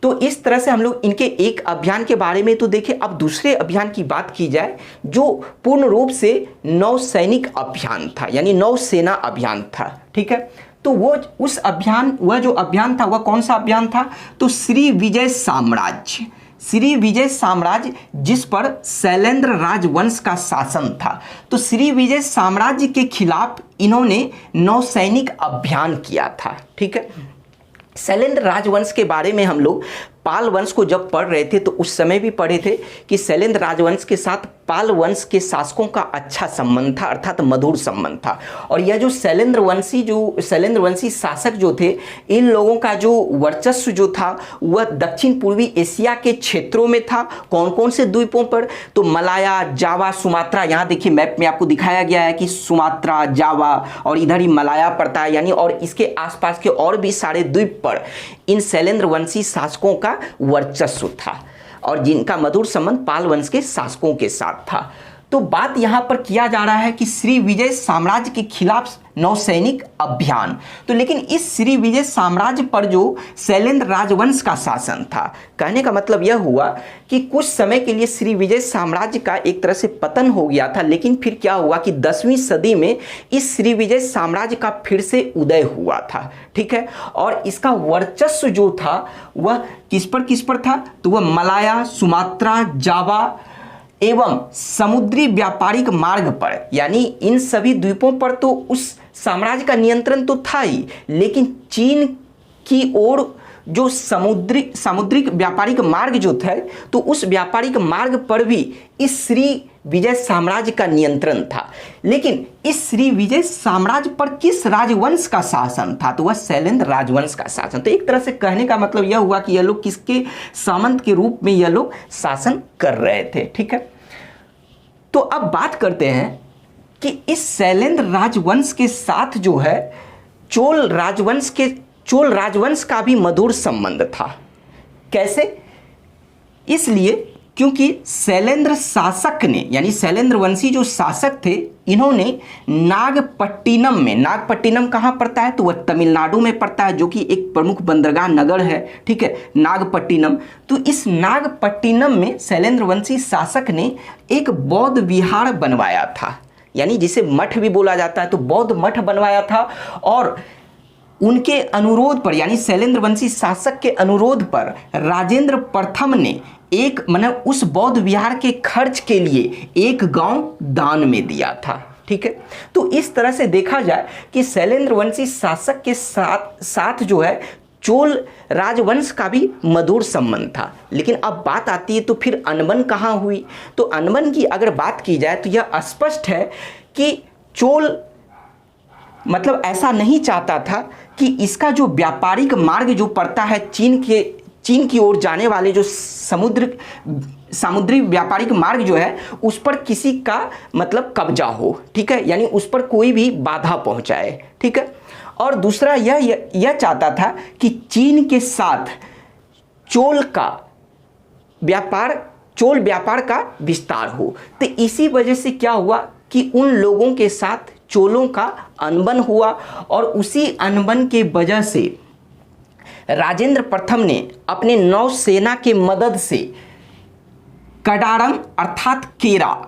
तो इस तरह से हम लोग इनके एक अभियान के बारे में तो देखें। अब दूसरे अभियान की बात की जाए जो पूर्ण रूप से नौसैनिक अभियान था, यानी नौसेना अभियान था, ठीक है। तो वह जो अभियान था वह कौन सा अभियान था? तो श्री विजय साम्राज्य जिस पर शैलेंद्र राजवंश का शासन था। तो श्री विजय साम्राज्य के खिलाफ इन्होंने नौसैनिक अभियान किया था, ठीक है। शैलेंद्र राजवंश के बारे में हम लोग पाल वंश को जब पढ़ रहे थे तो उस समय भी पढ़े थे कि शैलेंद्र राजवंश के साथ पाल वंश के शासकों का अच्छा संबंध था, अर्थात मधुर संबंध था। और यह जो शैलेंद्र वंशी शासक जो थे, इन लोगों का जो वर्चस्व जो था वह दक्षिण पूर्वी एशिया के क्षेत्रों में था। कौन कौन से द्वीपों पर? तो मलाया, जावा, सुमात्रा। यहाँ देखिए मैप में आपको दिखाया गया है कि सुमात्रा, जावा और इधर ही मलाया पड़ता है, यानी और इसके आसपास के और भी सारे द्वीप पर इन शैलेंद्र वंशी शासकों का वर्चस्व था और जिनका मधुर संबंध पाल वंश के शासकों के साथ था। तो बात यहां पर किया जा रहा है कि श्री विजय साम्राज्य के खिलाफ नौसैनिक अभियान। तो लेकिन इस श्री विजय साम्राज्य पर जो शैलेंद्र राजवंश का शासन था, कहने का मतलब यह हुआ कि कुछ समय के लिए श्री विजय साम्राज्य का एक तरह से पतन हो गया था, लेकिन फिर क्या हुआ कि 10वीं सदी में इस श्री विजय साम्राज्य का फिर से उदय हुआ था। ठीक है, और इसका वर्चस्व जो था वह किस पर था? तो वह मलाया, सुमात्रा, जावा एवं समुद्री व्यापारिक मार्ग पर, यानी इन सभी द्वीपों पर तो उस साम्राज्य का नियंत्रण तो था ही, लेकिन चीन की ओर जो सामुद्रिक व्यापारिक मार्ग जो था, तो उस व्यापारिक मार्ग पर भी इस श्री विजय साम्राज्य का नियंत्रण था। लेकिन इस श्री विजय साम्राज्य पर किस राजवंश का शासन था? तो वह शैलेंद्र राजवंश का शासन। तो एक तरह से कहने का मतलब यह हुआ कि यह लोग किसके सामंत के रूप में यह लोग शासन कर रहे थे। ठीक है, तो अब बात करते हैं कि इस शैलेंद्र राजवंश के साथ जो है चोल राजवंश का भी मधुर संबंध था। कैसे? इसलिए क्योंकि शैलेंद्र शासक ने, यानी शैलेंद्र वंशी जो शासक थे, इन्होंने नागपट्टिनम कहाँ पड़ता है? तो वह तमिलनाडु में पड़ता है, जो कि एक प्रमुख बंदरगाह नगर है। ठीक है, नागपट्टिनम। तो इस नागपट्टिनम में शैलेंद्र वंशी शासक ने एक बौद्ध विहार बनवाया था, यानी जिसे मठ भी बोला जाता है, तो बौद्ध मठ बनवाया था। और उनके अनुरोध पर, यानी शैलेंद्र वंशी शासक के अनुरोध पर राजेंद्र प्रथम ने उस बौद्ध विहार के खर्च के लिए एक गांव दान में दिया था। ठीक है, तो इस तरह से देखा जाए कि शैलेंद्र वंशी शासक के साथ जो है चोल राजवंश का भी मधुर संबंध था। लेकिन अब बात आती है तो फिर अनबन कहाँ हुई? तो अनबन की अगर बात की जाए तो यह स्पष्ट है कि चोल ऐसा नहीं चाहता था कि इसका जो व्यापारिक मार्ग जो पड़ता है चीन की ओर जाने वाले जो समुद्री व्यापारिक मार्ग जो है, उस पर किसी का कब्जा हो। ठीक है, यानी उस पर कोई भी बाधा पहुंचाए। ठीक है, और दूसरा यह चाहता था कि चीन के साथ चोल व्यापार का विस्तार हो। तो इसी वजह से क्या हुआ कि उन लोगों के साथ चोलों का अनबन हुआ, और उसी अनबन के वजह से राजेंद्र प्रथम ने अपने नौसेना के मदद से कडारम अर्थात केरा,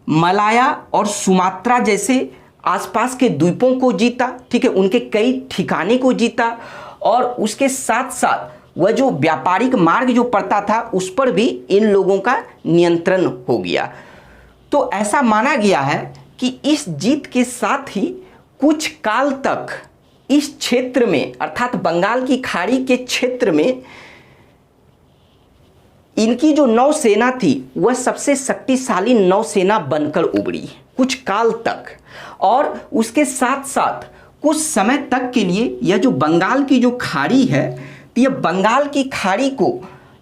मलाया और सुमात्रा जैसे आसपास के द्वीपों को जीता। ठीक है, उनके कई ठिकाने को जीता, और उसके साथ साथ वह जो व्यापारिक मार्ग जो पड़ता था उस पर भी इन लोगों का नियंत्रण हो गया। तो ऐसा माना गया है कि इस जीत के साथ ही कुछ काल तक इस क्षेत्र में, अर्थात बंगाल की खाड़ी के क्षेत्र में, इनकी जो नौसेना थी वह सबसे शक्तिशाली नौसेना बनकर उभरी कुछ काल तक। और उसके साथ साथ कुछ समय तक के लिए यह जो बंगाल की जो खाड़ी है, तो यह बंगाल की खाड़ी को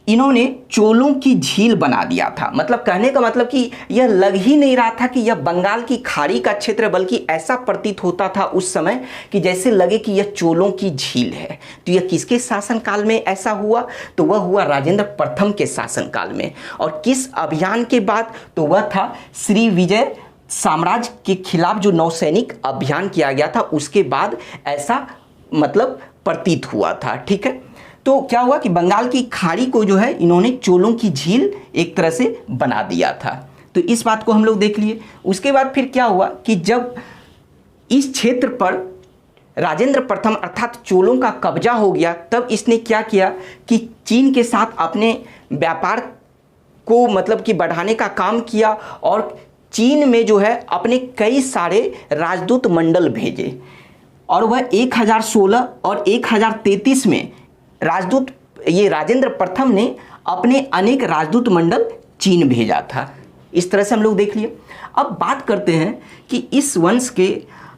इन्होंने चोलों की झील बना दिया था। कहने का मतलब कि यह लग ही नहीं रहा था कि यह बंगाल की खाड़ी का क्षेत्र, बल्कि ऐसा प्रतीत होता था उस समय कि जैसे लगे कि यह चोलों की झील है। तो यह किसके शासनकाल में ऐसा हुआ? तो वह हुआ राजेंद्र प्रथम के शासनकाल में। और किस अभियान के बाद? तो वह था श्री विजय साम्राज्य के खिलाफ जो नौसैनिक अभियान किया गया था, उसके बाद ऐसा प्रतीत हुआ था। ठीक है, तो क्या हुआ कि बंगाल की खाड़ी को जो है इन्होंने चोलों की झील एक तरह से बना दिया था। तो इस बात को हम लोग देख लिए। उसके बाद फिर क्या हुआ कि जब इस क्षेत्र पर राजेंद्र प्रथम अर्थात चोलों का कब्जा हो गया, तब इसने क्या किया कि चीन के साथ अपने व्यापार को बढ़ाने का काम किया, और चीन में जो है अपने कई सारे राजदूत मंडल भेजे। और वह 1016 और 1033 में राजदूत ये राजेंद्र प्रथम ने अपने अनेक राजदूत मंडल चीन भेजा था। इस तरह से हम लोग देख लिए। अब बात करते हैं कि इस वंश के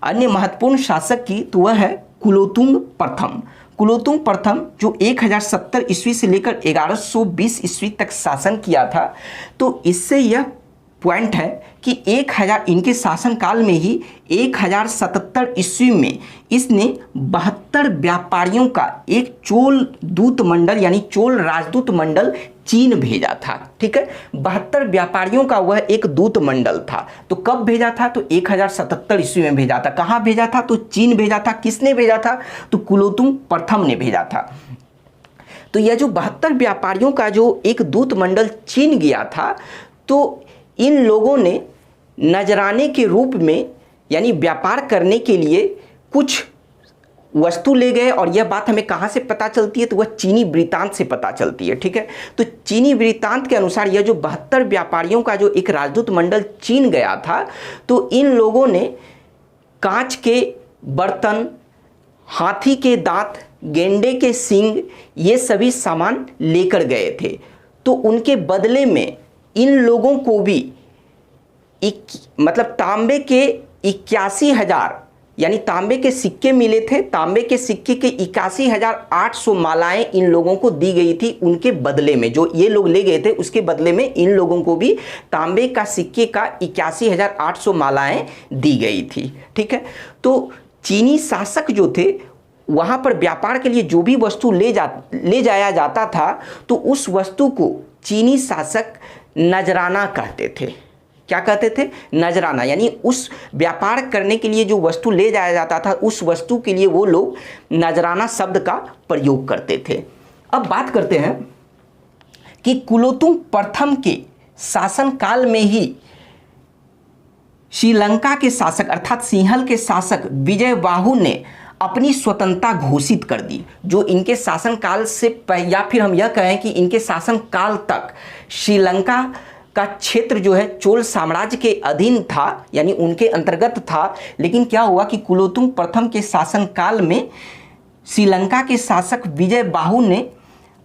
अन्य महत्वपूर्ण शासक की, तो वह है कुलोतुंग प्रथम। कुलोतुंग प्रथम जो 1070 ईस्वी से लेकर 1120 ईस्वी तक शासन किया था। तो इससे यह पॉइंट है कि 1000 इनके शासनकाल में ही 1077 ईस्वी में इसने 72 व्यापारियों का एक चोल दूत मंडल यानी चोल राजदूत मंडल चीन भेजा था। ठीक है, 72 व्यापारियों का वह एक दूत मंडल था। तो कब भेजा था? तो 1077 ईस्वी में भेजा था। कहाँ भेजा था? तो चीन भेजा था। किसने भेजा था? तो कुलोतुंग प्रथम ने भेजा था। तो यह जो 72 व्यापारियों का जो एक दूत मंडल चीन गया था, तो इन लोगों ने नजराने के रूप में यानी व्यापार करने के लिए कुछ वस्तु ले गए। और यह बात हमें कहाँ से पता चलती है? तो वह चीनी वृत्तांत से पता चलती है। ठीक है, तो चीनी वृत्तांत के अनुसार यह जो 72 व्यापारियों का जो एक राजदूत मंडल चीन गया था, तो इन लोगों ने कांच के बर्तन, हाथी के दांत, गेंडे के सींग, ये सभी सामान लेकर गए थे। तो उनके बदले में इन लोगों को भी मतलब तांबे के 81,000 यानी तांबे के सिक्के मिले थे। तांबे के सिक्के के 81,800 मालाएं इन लोगों को दी गई थी। उनके बदले में जो ये लोग ले गए थे, उसके बदले में इन लोगों को भी तांबे का सिक्के का 81,800 मालाएं दी गई थी। ठीक है, तो चीनी शासक जो थे, वहाँ पर व्यापार के लिए जो भी वस्तु ले जाया जाता था, तो उस वस्तु को चीनी शासक नजराना कहते थे। क्या कहते थे? नजराना। यानी उस व्यापार करने के लिए जो वस्तु ले जाया जाता था, उस वस्तु के लिए वो लोग नजराना शब्द का प्रयोग करते थे। अब बात करते हैं कि कुलोतुंग प्रथम के शासनकाल में ही श्रीलंका के शासक अर्थात सिंहल के शासक विजयबाहु ने अपनी स्वतंत्रता घोषित कर दी। जो इनके शासनकाल से या फिर हम यह कहें कि इनके शासनकाल तक श्रीलंका का क्षेत्र जो है चोल साम्राज्य के अधीन था, यानी उनके अंतर्गत था। लेकिन क्या हुआ कि कुलोतुंग प्रथम के शासनकाल में श्रीलंका के शासक विजयबाहु ने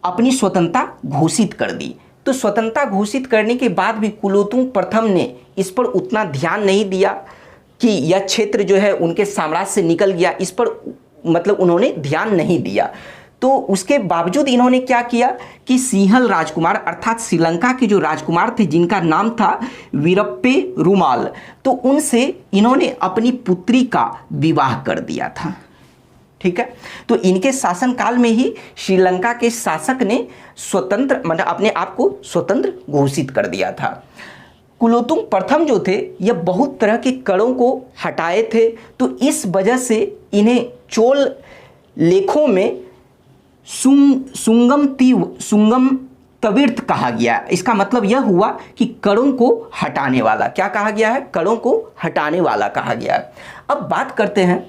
अपनी स्वतंत्रता घोषित कर दी। तो स्वतंत्रता घोषित करने के बाद भी कुलोतुंग प्रथम ने इस पर उतना ध्यान नहीं दिया कि यह क्षेत्र जो है उनके साम्राज्य से निकल गया, इस पर मतलब उन्होंने ध्यान नहीं दिया। तो उसके बावजूद इन्होंने क्या किया कि सिंहल राजकुमार अर्थात श्रीलंका के जो राजकुमार थे, जिनका नाम था वीरप्पे रुमाल, तो उनसे इन्होंने अपनी पुत्री का विवाह कर दिया था। ठीक है, तो इनके शासनकाल में ही श्रीलंका के शासक ने स्वतंत्र मतलब अपने आप को स्वतंत्र घोषित कर दिया था। कुलोतुंग प्रथम जो थे, यह बहुत तरह के करों को हटाए थे। तो इस वजह से इन्हें चोल लेखों में सुंगम तवीर्थ कहा गया। इसका मतलब यह हुआ कि करों को हटाने वाला। क्या कहा गया है? करों को हटाने वाला कहा गया है। अब बात करते हैं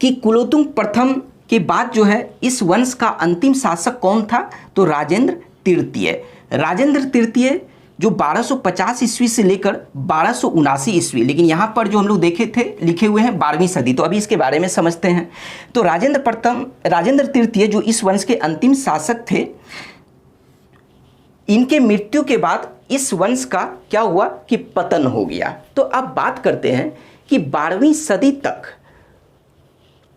कि कुलोतुंग प्रथम के बाद जो है इस वंश का अंतिम शासक कौन था? तो राजेंद्र तृतीय। राजेंद्र तृतीय जो 1250 ईस्वी से लेकर 1279 ईस्वी, लेकिन यहाँ पर जो हम लोग देखे थे लिखे हुए हैं 12वीं सदी। तो अभी इसके बारे में समझते हैं। तो राजेंद्र तृतीय जो इस वंश के अंतिम शासक थे, इनके मृत्यु के बाद इस वंश का क्या हुआ कि पतन हो गया। तो अब बात करते हैं कि 12वीं सदी तक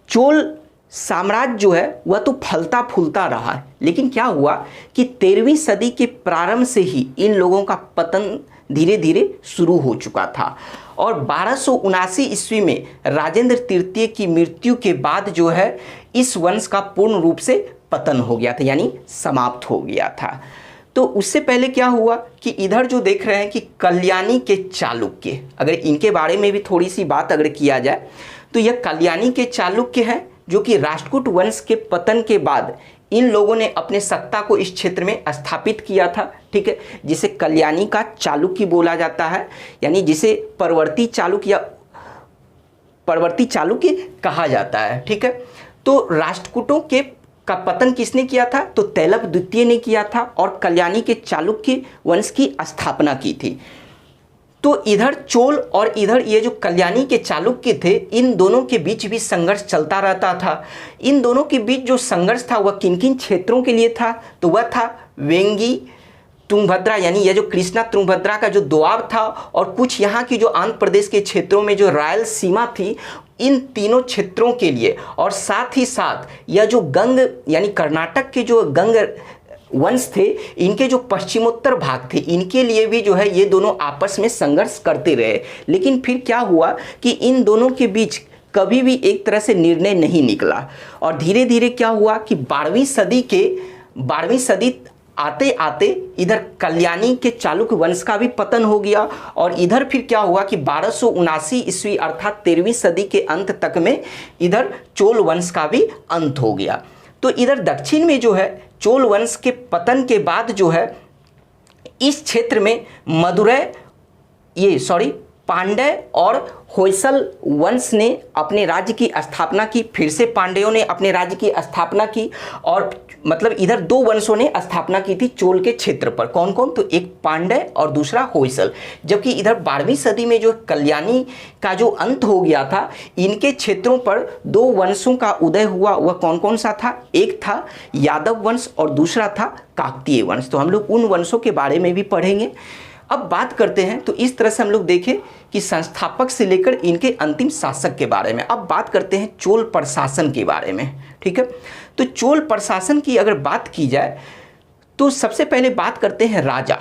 चोल साम्राज्य जो है वह तो फलता फूलता रहा है, लेकिन क्या हुआ कि 13वीं सदी के प्रारंभ से ही इन लोगों का पतन धीरे धीरे शुरू हो चुका था। और 1279 ईस्वी में राजेंद्र तृतीय की मृत्यु के बाद जो है इस वंश का पूर्ण रूप से पतन हो गया था, यानी समाप्त हो गया था। तो उससे पहले क्या हुआ कि इधर जो देख रहे हैं कि कल्याणी के चालुक्य, अगर इनके बारे में भी थोड़ी सी बात अगर किया जाए तो यह कल्याणी के चालुक्य है, जो कि राष्ट्रकूट वंश के पतन के बाद इन लोगों ने अपने सत्ता को इस क्षेत्र में स्थापित किया था। ठीक है, जिसे कल्याणी का चालुक्य बोला जाता है, यानी जिसे परवर्ती चालुक्य कहा जाता है। ठीक है, तो राष्ट्रकूटों का पतन किसने किया था? तो तैलप द्वितीय ने किया था और कल्याणी के चालुक्य वंश की स्थापना की थी। तो इधर चोल और इधर ये जो कल्याणी के चालुक्य थे, इन दोनों के बीच भी संघर्ष चलता रहता था। इन दोनों के बीच जो संघर्ष था वह किन किन क्षेत्रों के लिए था, तो वह था वेंगी, तुंगभद्रा, यानी यह जो कृष्णा तुंगभद्रा का जो दोआब था, और कुछ यहाँ की जो आंध्र प्रदेश के क्षेत्रों में जो रायल सीमा थी, इन तीनों क्षेत्रों के लिए, और साथ ही साथ यह जो गंग यानी कर्नाटक के जो गंग वंश थे, इनके जो पश्चिमोत्तर भाग थे, इनके लिए भी जो है ये दोनों आपस में संघर्ष करते रहे। लेकिन फिर क्या हुआ कि इन दोनों के बीच कभी भी एक तरह से निर्णय नहीं निकला, और धीरे धीरे क्या हुआ कि 12वीं सदी आते आते इधर कल्याणी के चालुक्य वंश का भी पतन हो गया, और इधर फिर क्या हुआ कि 1279 ईस्वी अर्थात 13वीं सदी के अंत तक में इधर चोल वंश का भी अंत हो गया। तो इधर दक्षिण में जो है चोल वंश के पतन के बाद जो है इस क्षेत्र में पांड्य और होयसल वंश ने अपने राज्य की स्थापना की। फिर से पांड्यों ने अपने राज्य की स्थापना की, और मतलब इधर दो वंशों ने स्थापना की थी चोल के क्षेत्र पर। कौन कौन, तो एक पांड्य और दूसरा होयसल। जबकि इधर 12वीं सदी में जो कल्याणी का जो अंत हो गया था, इनके क्षेत्रों पर दो वंशों का उदय हुआ। वह कौन कौन सा था, एक था यादव वंश और दूसरा था काकतीय वंश। तो हम लोग उन वंशों के बारे में भी पढ़ेंगे। अब बात करते हैं, तो इस तरह से हम लोग देखें कि संस्थापक से लेकर इनके अंतिम शासक के बारे में। अब बात करते हैं चोल प्रशासन के बारे में, ठीक है। तो चोल प्रशासन की अगर बात की जाए तो सबसे पहले बात करते हैं राजा।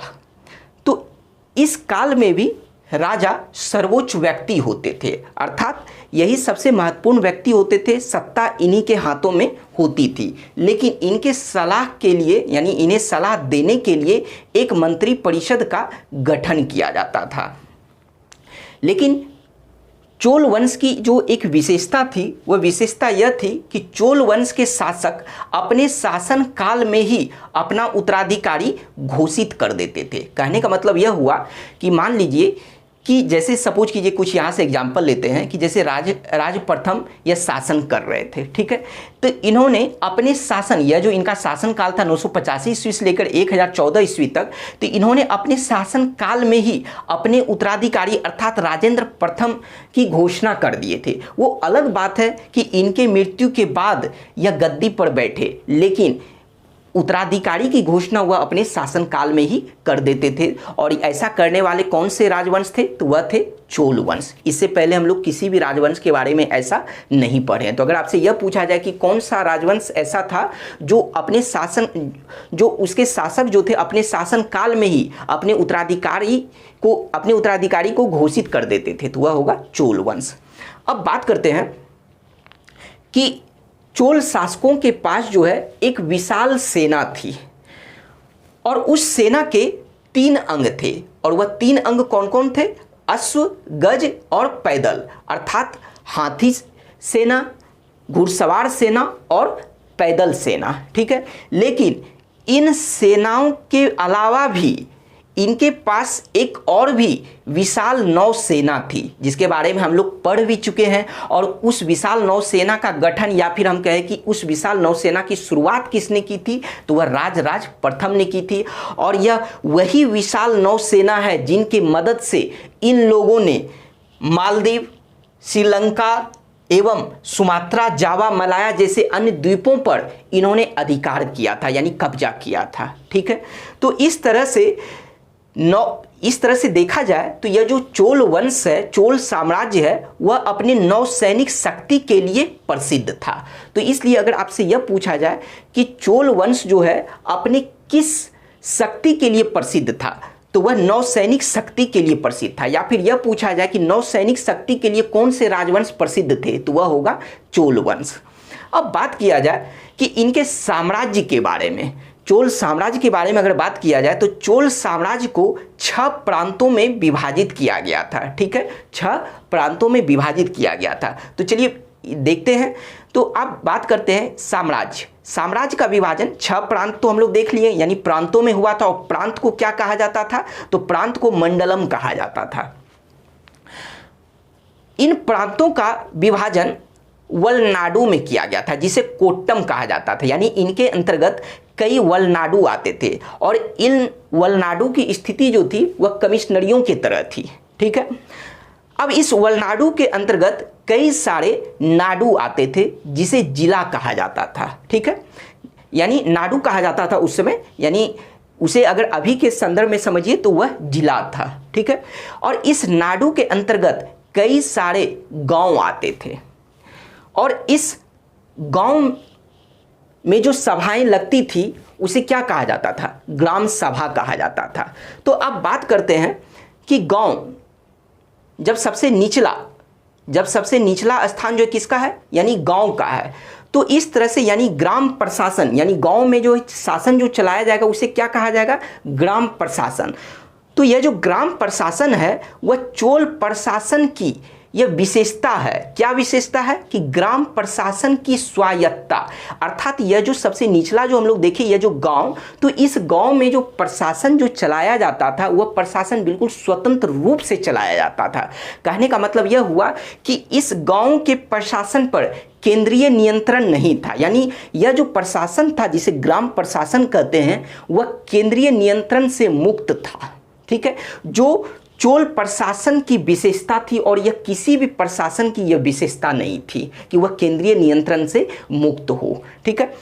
तो इस काल में भी राजा सर्वोच्च व्यक्ति होते थे, अर्थात यही सबसे महत्वपूर्ण व्यक्ति होते थे, सत्ता इन्हीं के हाथों में होती थी। लेकिन इनके सलाह के लिए यानी इन्हें सलाह देने के लिए एक मंत्री परिषद का गठन किया जाता था। लेकिन चोल वंश की जो एक विशेषता थी, वह विशेषता यह थी कि चोल वंश के शासक अपने शासन काल में ही अपना उत्तराधिकारी घोषित कर देते थे। कहने का मतलब यह हुआ कि मान लीजिए कि जैसे सपोज कीजिए, कुछ यहाँ से एग्जाम्पल लेते हैं कि जैसे राज प्रथम यह शासन कर रहे थे, ठीक है। तो इन्होंने अपने शासन, यह जो इनका शासन काल था 985 ईस्वी से लेकर 1014 ईस्वी तक, तो इन्होंने अपने शासन काल में ही अपने उत्तराधिकारी अर्थात राजेंद्र प्रथम की घोषणा कर दिए थे। वो अलग बात है कि इनके मृत्यु के बाद यह गद्दी पर बैठे, लेकिन उत्तराधिकारी की घोषणा वह अपने शासनकाल में ही कर देते थे। और ऐसा करने वाले कौन से राजवंश थे, तो वह थे चोल वंश। इससे पहले हम लोग किसी भी राजवंश के बारे में ऐसा नहीं पढ़े हैं। तो अगर आपसे यह पूछा जाए कि कौन सा राजवंश ऐसा था जो अपने शासन, जो उसके शासक जो थे अपने शासन काल में ही अपने उत्तराधिकारी को घोषित कर देते थे, तो वह होगा चोल वंश। अब बात करते हैं कि चोल शासकों के पास जो है एक विशाल सेना थी, और उस सेना के 3 अंग थे। और वह 3 अंग कौन कौन थे, अश्व, गज और पैदल, अर्थात हाथी सेना, घुड़सवार सेना और पैदल सेना, ठीक है। लेकिन इन सेनाओं के अलावा भी इनके पास एक और भी विशाल नौसेना थी, जिसके बारे में हम लोग पढ़ भी चुके हैं। और उस विशाल नौसेना का गठन, या फिर हम कहें कि उस विशाल नौसेना की शुरुआत किसने की थी, तो वह राज प्रथम ने की थी। और यह वही विशाल नौसेना है जिनकी मदद से इन लोगों ने मालदीव, श्रीलंका एवं सुमात्रा, जावा, मलाया जैसे अन्य द्वीपों पर इन्होंने अधिकार किया था, यानी कब्जा किया था, ठीक है। तो इस तरह से देखा जाए तो यह जो चोल वंश है, चोल साम्राज्य है, वह अपने नौसैनिक शक्ति के लिए प्रसिद्ध था। तो इसलिए अगर आपसे यह पूछा जाए कि चोल वंश जो है अपने किस शक्ति के लिए प्रसिद्ध था, तो वह नौसैनिक शक्ति के लिए प्रसिद्ध था। या फिर यह पूछा जाए कि नौसैनिक शक्ति के लिए कौन से राजवंश प्रसिद्ध थे, तो वह होगा चोल वंश। अब बात किया जाए कि इनके साम्राज्य के बारे में, चोल साम्राज्य के बारे में अगर बात किया जाए तो चोल साम्राज्य को 6 प्रांतों में विभाजित किया गया था, ठीक है। 6 प्रांतों में विभाजित किया गया था। तो चलिए देखते हैं। तो अब बात करते हैं साम्राज्य का विभाजन। 6 प्रांत तो हम लोग देख लिए, यानी प्रांतों में हुआ था। और प्रांत को क्या कहा जाता था, तो प्रांत को मंडलम कहा जाता था। इन प्रांतों का विभाजन वलनाडु में किया गया था, जिसे कोट्टम कहा जाता था। यानी इनके अंतर्गत कई वलनाडु आते थे, और इन वलनाडु की स्थिति जो थी वह कमिश्नरियों की तरह थी, ठीक है। अब इस वलनाडु के अंतर्गत कई सारे नाडु आते थे जिसे जिला कहा जाता था, ठीक है, यानी नाडु कहा जाता था उस समय, यानी उसे अगर अभी के संदर्भ में समझिए तो वह जिला था, ठीक है। और इस नाडु के अंतर्गत कई सारे गांव आते थे और इस गांव में जो सभाएं लगती थी उसे क्या कहा जाता था, ग्राम सभा कहा जाता था। तो अब बात करते हैं कि गांव जब सबसे निचला स्थान जो किसका है, यानी गांव का है, तो इस तरह से यानी ग्राम प्रशासन, यानी गांव में जो शासन जो चलाया जाएगा उसे क्या कहा जाएगा, ग्राम प्रशासन। तो यह जो ग्राम प्रशासन है वह चोल प्रशासन की यह विशेषता है। क्या विशेषता है कि ग्राम प्रशासन की स्वायत्तता, अर्थात यह जो सबसे निचला जो हम लोग देखें यह जो गांव, तो इस गांव में जो प्रशासन जो चलाया जाता था वह प्रशासन बिल्कुल स्वतंत्र रूप से चलाया जाता था। कहने का मतलब यह हुआ कि इस गांव के प्रशासन पर केंद्रीय नियंत्रण नहीं था, यानी यह जो प्रशासन था जिसे ग्राम प्रशासन कहते हैं वह केंद्रीय नियंत्रण से मुक्त था, ठीक है। जो चोल प्रशासन की विशेषता थी और यह किसी भी प्रशासन की यह विशेषता नहीं थी कि वह केंद्रीय नियंत्रण से मुक्त हो, ठीक है।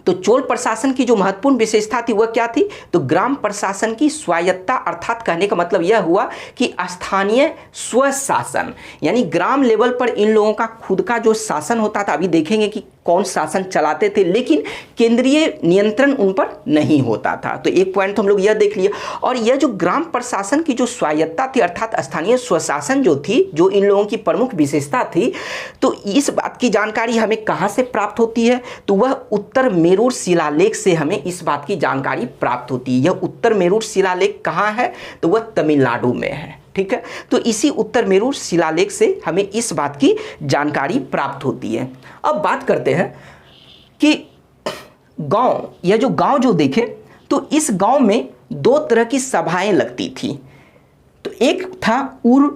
तो चोल प्रशासन की जो महत्वपूर्ण विशेषता थी वह क्या थी, तो ग्राम प्रशासन की स्वायत्तता, अर्थात कहने का मतलब यह हुआ कि स्थानीय स्वशासन, यानी ग्राम लेवल पर इन लोगों का खुद का जो शासन होता था, अभी देखेंगे कि कौन शासन चलाते थे, लेकिन केंद्रीय नियंत्रण उन पर नहीं होता था। तो एक पॉइंट तो हम लोग यह देख लिया। और यह जो ग्राम प्रशासन की जो स्वायत्तता थी अर्थात स्थानीय स्वशासन जो थी, जो इन लोगों की प्रमुख विशेषता थी, तो इस बात की जानकारी हमें कहाँ से प्राप्त होती है, तो वह उत्तर मेरूर शिलालेख से हमें इस बात की जानकारी प्राप्त होती है। यह उत्तर मेरूर शिलालेख कहाँ है, तो वह तमिलनाडु में है, ठीक है। तो इसी उत्तर मेरूर शिलालेख से हमें इस बात की जानकारी प्राप्त होती है। अब बात करते हैं कि गांव, यह जो गांव जो देखें तो इस गांव में दो तरह की सभाएं लगती थी। तो एक था उर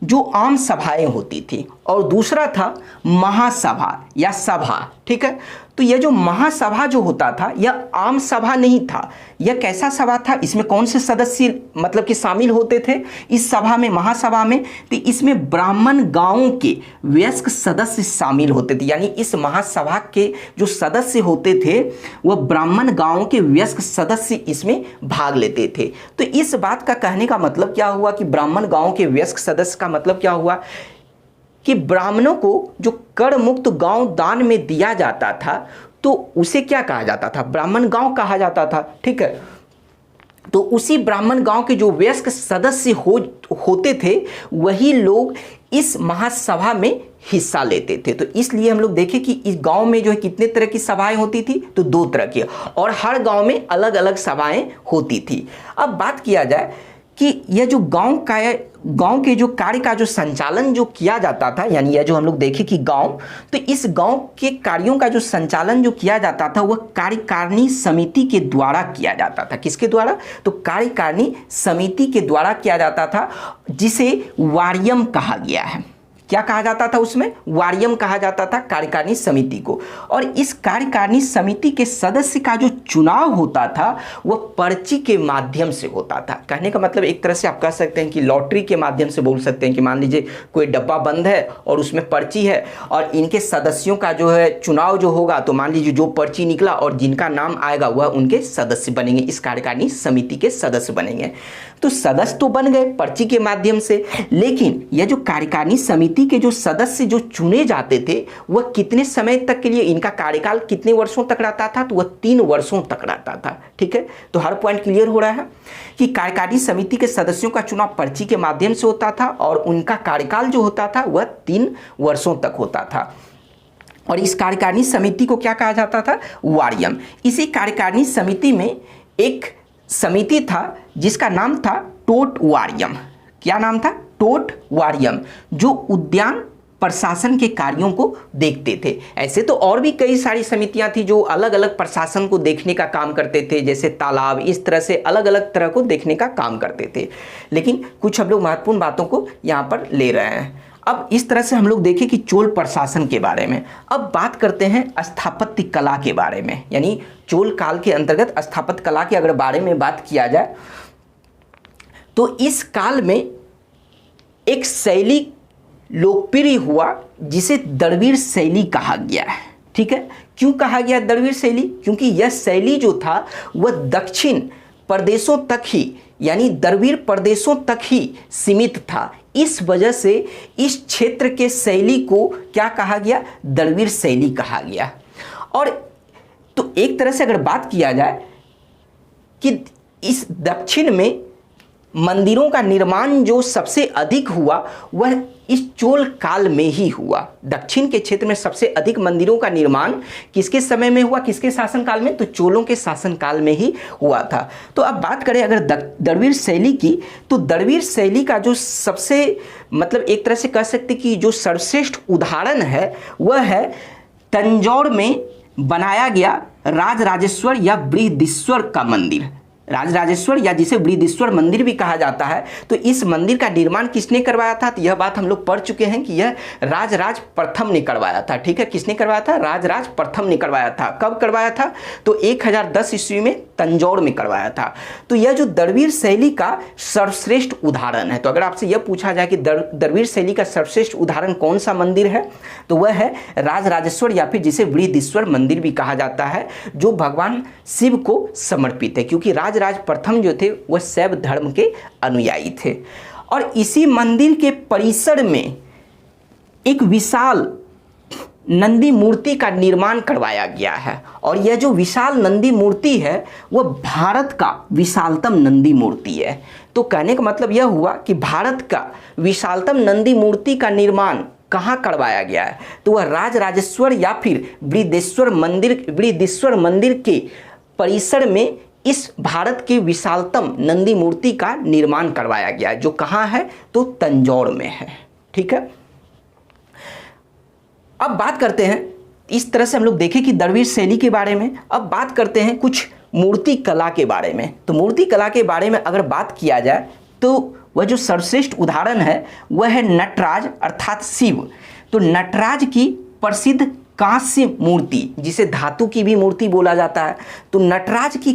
जो आम सभाएं होती थी और दूसरा था महासभा या सभा, ठीक है। तो यह जो महासभा जो होता था यह आम सभा नहीं था, यह कैसा सभा था, इसमें कौन से सदस्य मतलब कि शामिल होते थे इस सभा में, महासभा में, तो इसमें ब्राह्मण गांवों के वयस्क सदस्य शामिल होते थे, यानी इस महासभा के जो सदस्य होते थे वह ब्राह्मण गांवों के वयस्क सदस्य इसमें भाग लेते थे। तो इस बात का कहने का मतलब क्या हुआ कि ब्राह्मण गांव के वयस्क सदस्य का मतलब क्या हुआ कि ब्राह्मणों को जो कर मुक्त गांव दान में दिया जाता था तो उसे क्या कहा जाता था, ब्राह्मण गांव कहा जाता था, ठीक है। तो उसी ब्राह्मण गांव के जो वयस्क सदस्य होते थे वही लोग इस महासभा में हिस्सा लेते थे। तो इसलिए हम लोग देखें कि इस गांव में जो है कितने तरह की सभाएं होती थी, तो दो तरह की, और हर गांव में अलग अलग सभाएं होती थी। अब बात किया जाए कि यह जो गांव के जो कार्य का जो संचालन जो किया जाता था, यानी यह जो हम लोग देखें कि गांव, तो इस गांव के कार्यों का जो संचालन जो किया जाता था वह कार्यकारिणी समिति के द्वारा किया जाता था। किसके द्वारा, तो कार्यकारिणी समिति के द्वारा किया जाता था, जिसे वारियम कहा गया है। क्या कहा जाता था उसमें, वारियम कहा जाता था कार्यकारिणी समिति को। और इस कार्यकारिणी समिति के सदस्य का जो चुनाव होता था वह पर्ची के माध्यम से होता था। कहने का मतलब एक तरह से आप कह सकते हैं कि लॉटरी के माध्यम से बोल सकते हैं कि मान लीजिए कोई डब्बा बंद है और उसमें पर्ची है और इनके सदस्यों का जो है चुनाव जो होगा, तो मान लीजिए जो पर्ची निकला और जिनका नाम आएगा वह उनके सदस्य बनेंगे, इस कार्यकारिणी समिति के सदस्य बनेंगे। तो सदस्य तो बन गए पर्ची के माध्यम से, लेकिन यह जो कार्यकारिणी समिति के जो सदस्य जो चुने जाते थे वह कितने समय तक के लिए, इनका कार्यकाल कितने वर्षों तक रहता था, तो वह 3 वर्षों तक रहता था, ठीक है। तो हर पॉइंट क्लियर हो रहा है कि कार्यकारिणी समिति के सदस्यों का चुनाव पर्ची के माध्यम से होता था और उनका कार्यकाल जो होता था वह 3 वर्षों तक होता था। और इस कार्यकारिणी समिति को क्या कहा जाता था, वारियम। इसी कार्यकारिणी समिति में एक समिति था जिसका नाम था टोट वारियम। क्या नाम था, टोट वारियम, जो उद्यान प्रशासन के कार्यों को देखते थे। ऐसे तो और भी कई सारी समितियां थी जो अलग अलग प्रशासन को देखने का काम करते थे, जैसे तालाब, इस तरह से अलग अलग तरह को देखने का काम करते थे, लेकिन कुछ हम लोग महत्वपूर्ण बातों को यहाँ पर ले रहे हैं। अब इस तरह से हम लोग देखें कि चोल प्रशासन के बारे में। अब बात करते हैं स्थापत्य कला के बारे में, यानी चोल काल के अंतर्गत स्थापत्य कला के अगर बारे में बात किया जाए तो इस काल में एक शैली लोकप्रिय हुआ जिसे द्रविड़ शैली कहा गया है। ठीक है, क्यों कहा गया द्रविड़ शैली? क्योंकि यह शैली जो था वह दक्षिण प्रदेशों तक ही, यानी द्रविड़ प्रदेशों तक ही सीमित था। इस वजह से इस क्षेत्र के शैली को क्या कहा गया? द्रविड़ शैली कहा गया। और तो एक तरह से अगर बात किया जाए कि इस दक्षिण में मंदिरों का निर्माण जो सबसे अधिक हुआ वह इस चोल काल में ही हुआ। दक्षिण के क्षेत्र में सबसे अधिक मंदिरों का निर्माण किसके समय में हुआ, किसके शासनकाल में? तो चोलों के शासनकाल में ही हुआ था। तो अब बात करें अगर द्रविड़ शैली की, तो द्रविड़ शैली का जो सबसे मतलब एक तरह से कह सकते कि जो सर्वश्रेष्ठ उदाहरण है वह है तंजौर में बनाया गया राजराजेश्वर या बृहदीश्वर का मंदिर। राजराजेश्वर या जिसे बृहदीश्वर मंदिर भी कहा जाता है। तो इस मंदिर का निर्माण किसने करवाया था? तो यह बात हम लोग पढ़ चुके हैं कि यह राजराज प्रथम ने करवाया था। ठीक है, किसने करवाया था? राजराज प्रथम ने करवाया था। कब करवाया था? तो 1010 ईस्वी में तंजौर में करवाया था। तो यह जो द्रविड़ शैली का सर्वश्रेष्ठ उदाहरण है। तो अगर आपसे यह पूछा जाए कि द्रविड़ शैली का सर्वश्रेष्ठ उदाहरण कौन सा मंदिर है, तो वह है राजराजेश्वर या फिर जिसे बृहदीश्वर मंदिर भी कहा जाता है, जो भगवान शिव को समर्पित है। क्योंकि राजराज प्रथम जो थे वह शैव धर्म के अनुयायी थे। और इसी मंदिर के परिसर में एक विशाल नंदी मूर्ति का निर्माण करवाया गया है। और यह जो विशाल नंदी मूर्ति है वह भारत का विशालतम नंदी मूर्ति है। तो कहने का मतलब यह हुआ कि भारत का विशालतम नंदी मूर्ति का निर्माण कहाँ करवाया गया है? तो वह राजराजेश्वर या फिर बृहदीश्वर मंदिर के परिसर में इस भारत के विशालतम नंदी मूर्ति का निर्माण करवाया गया है, जो कहाँ है? तो तंजौर में है। ठीक है, अब बात करते हैं, इस तरह से हम लोग देखें कि द्रविड़ शैली के बारे में। अब बात करते हैं कुछ मूर्ति कला के बारे में। तो मूर्ति कला के बारे में अगर बात किया जाए तो वह जो सर्वश्रेष्ठ उदाहरण है वह है नटराज अर्थात शिव। तो नटराज की प्रसिद्ध कांस्य मूर्ति, जिसे धातु की भी मूर्ति बोला जाता है, तो नटराज की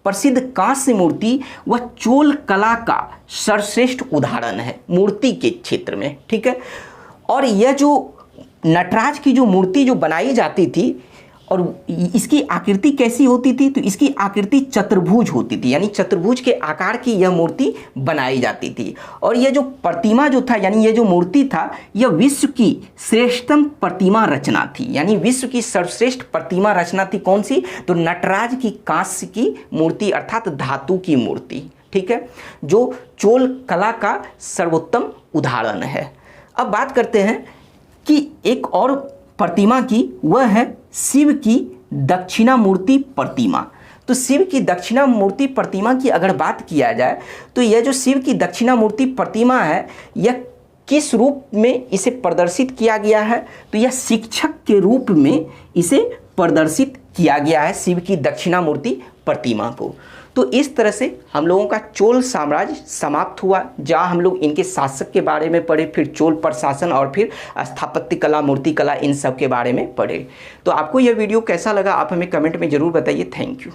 प्रसिद्ध कांस्य मूर्ति वह चोल कला का सर्वश्रेष्ठ उदाहरण है मूर्ति के क्षेत्र में। ठीक है, और यह जो नटराज की जो मूर्ति जो बनाई जाती थी और इसकी आकृति कैसी होती थी? तो इसकी आकृति चतुर्भुज होती थी, यानी चतुर्भुज के आकार की यह मूर्ति बनाई जाती थी। और यह जो प्रतिमा जो था, यानी यह जो मूर्ति था, यह विश्व की श्रेष्ठतम प्रतिमा रचना थी, यानी विश्व की सर्वश्रेष्ठ प्रतिमा रचना थी। कौन सी? तो नटराज की कांस्य की मूर्ति अर्थात धातु की मूर्ति। ठीक है, जो चोल कला का सर्वोत्तम उदाहरण है। अब बात करते हैं कि एक और प्रतिमा की, वह है शिव की दक्षिणामूर्ति प्रतिमा। तो शिव की दक्षिणामूर्ति प्रतिमा की अगर बात किया जाए तो यह जो शिव की दक्षिणामूर्ति प्रतिमा है यह किस रूप में इसे प्रदर्शित किया गया है? तो यह शिक्षक के रूप में इसे प्रदर्शित किया गया है, शिव की दक्षिणामूर्ति प्रतिमा को। तो इस तरह से हम लोगों का चोल साम्राज्य समाप्त हुआ, जहाँ हम लोग इनके शासक के बारे में पढ़े, फिर चोल प्रशासन और फिर स्थापत्य कला, मूर्ति कला, इन सब के बारे में पढ़े। तो आपको यह वीडियो कैसा लगा आप हमें कमेंट में ज़रूर बताइए। Thank you.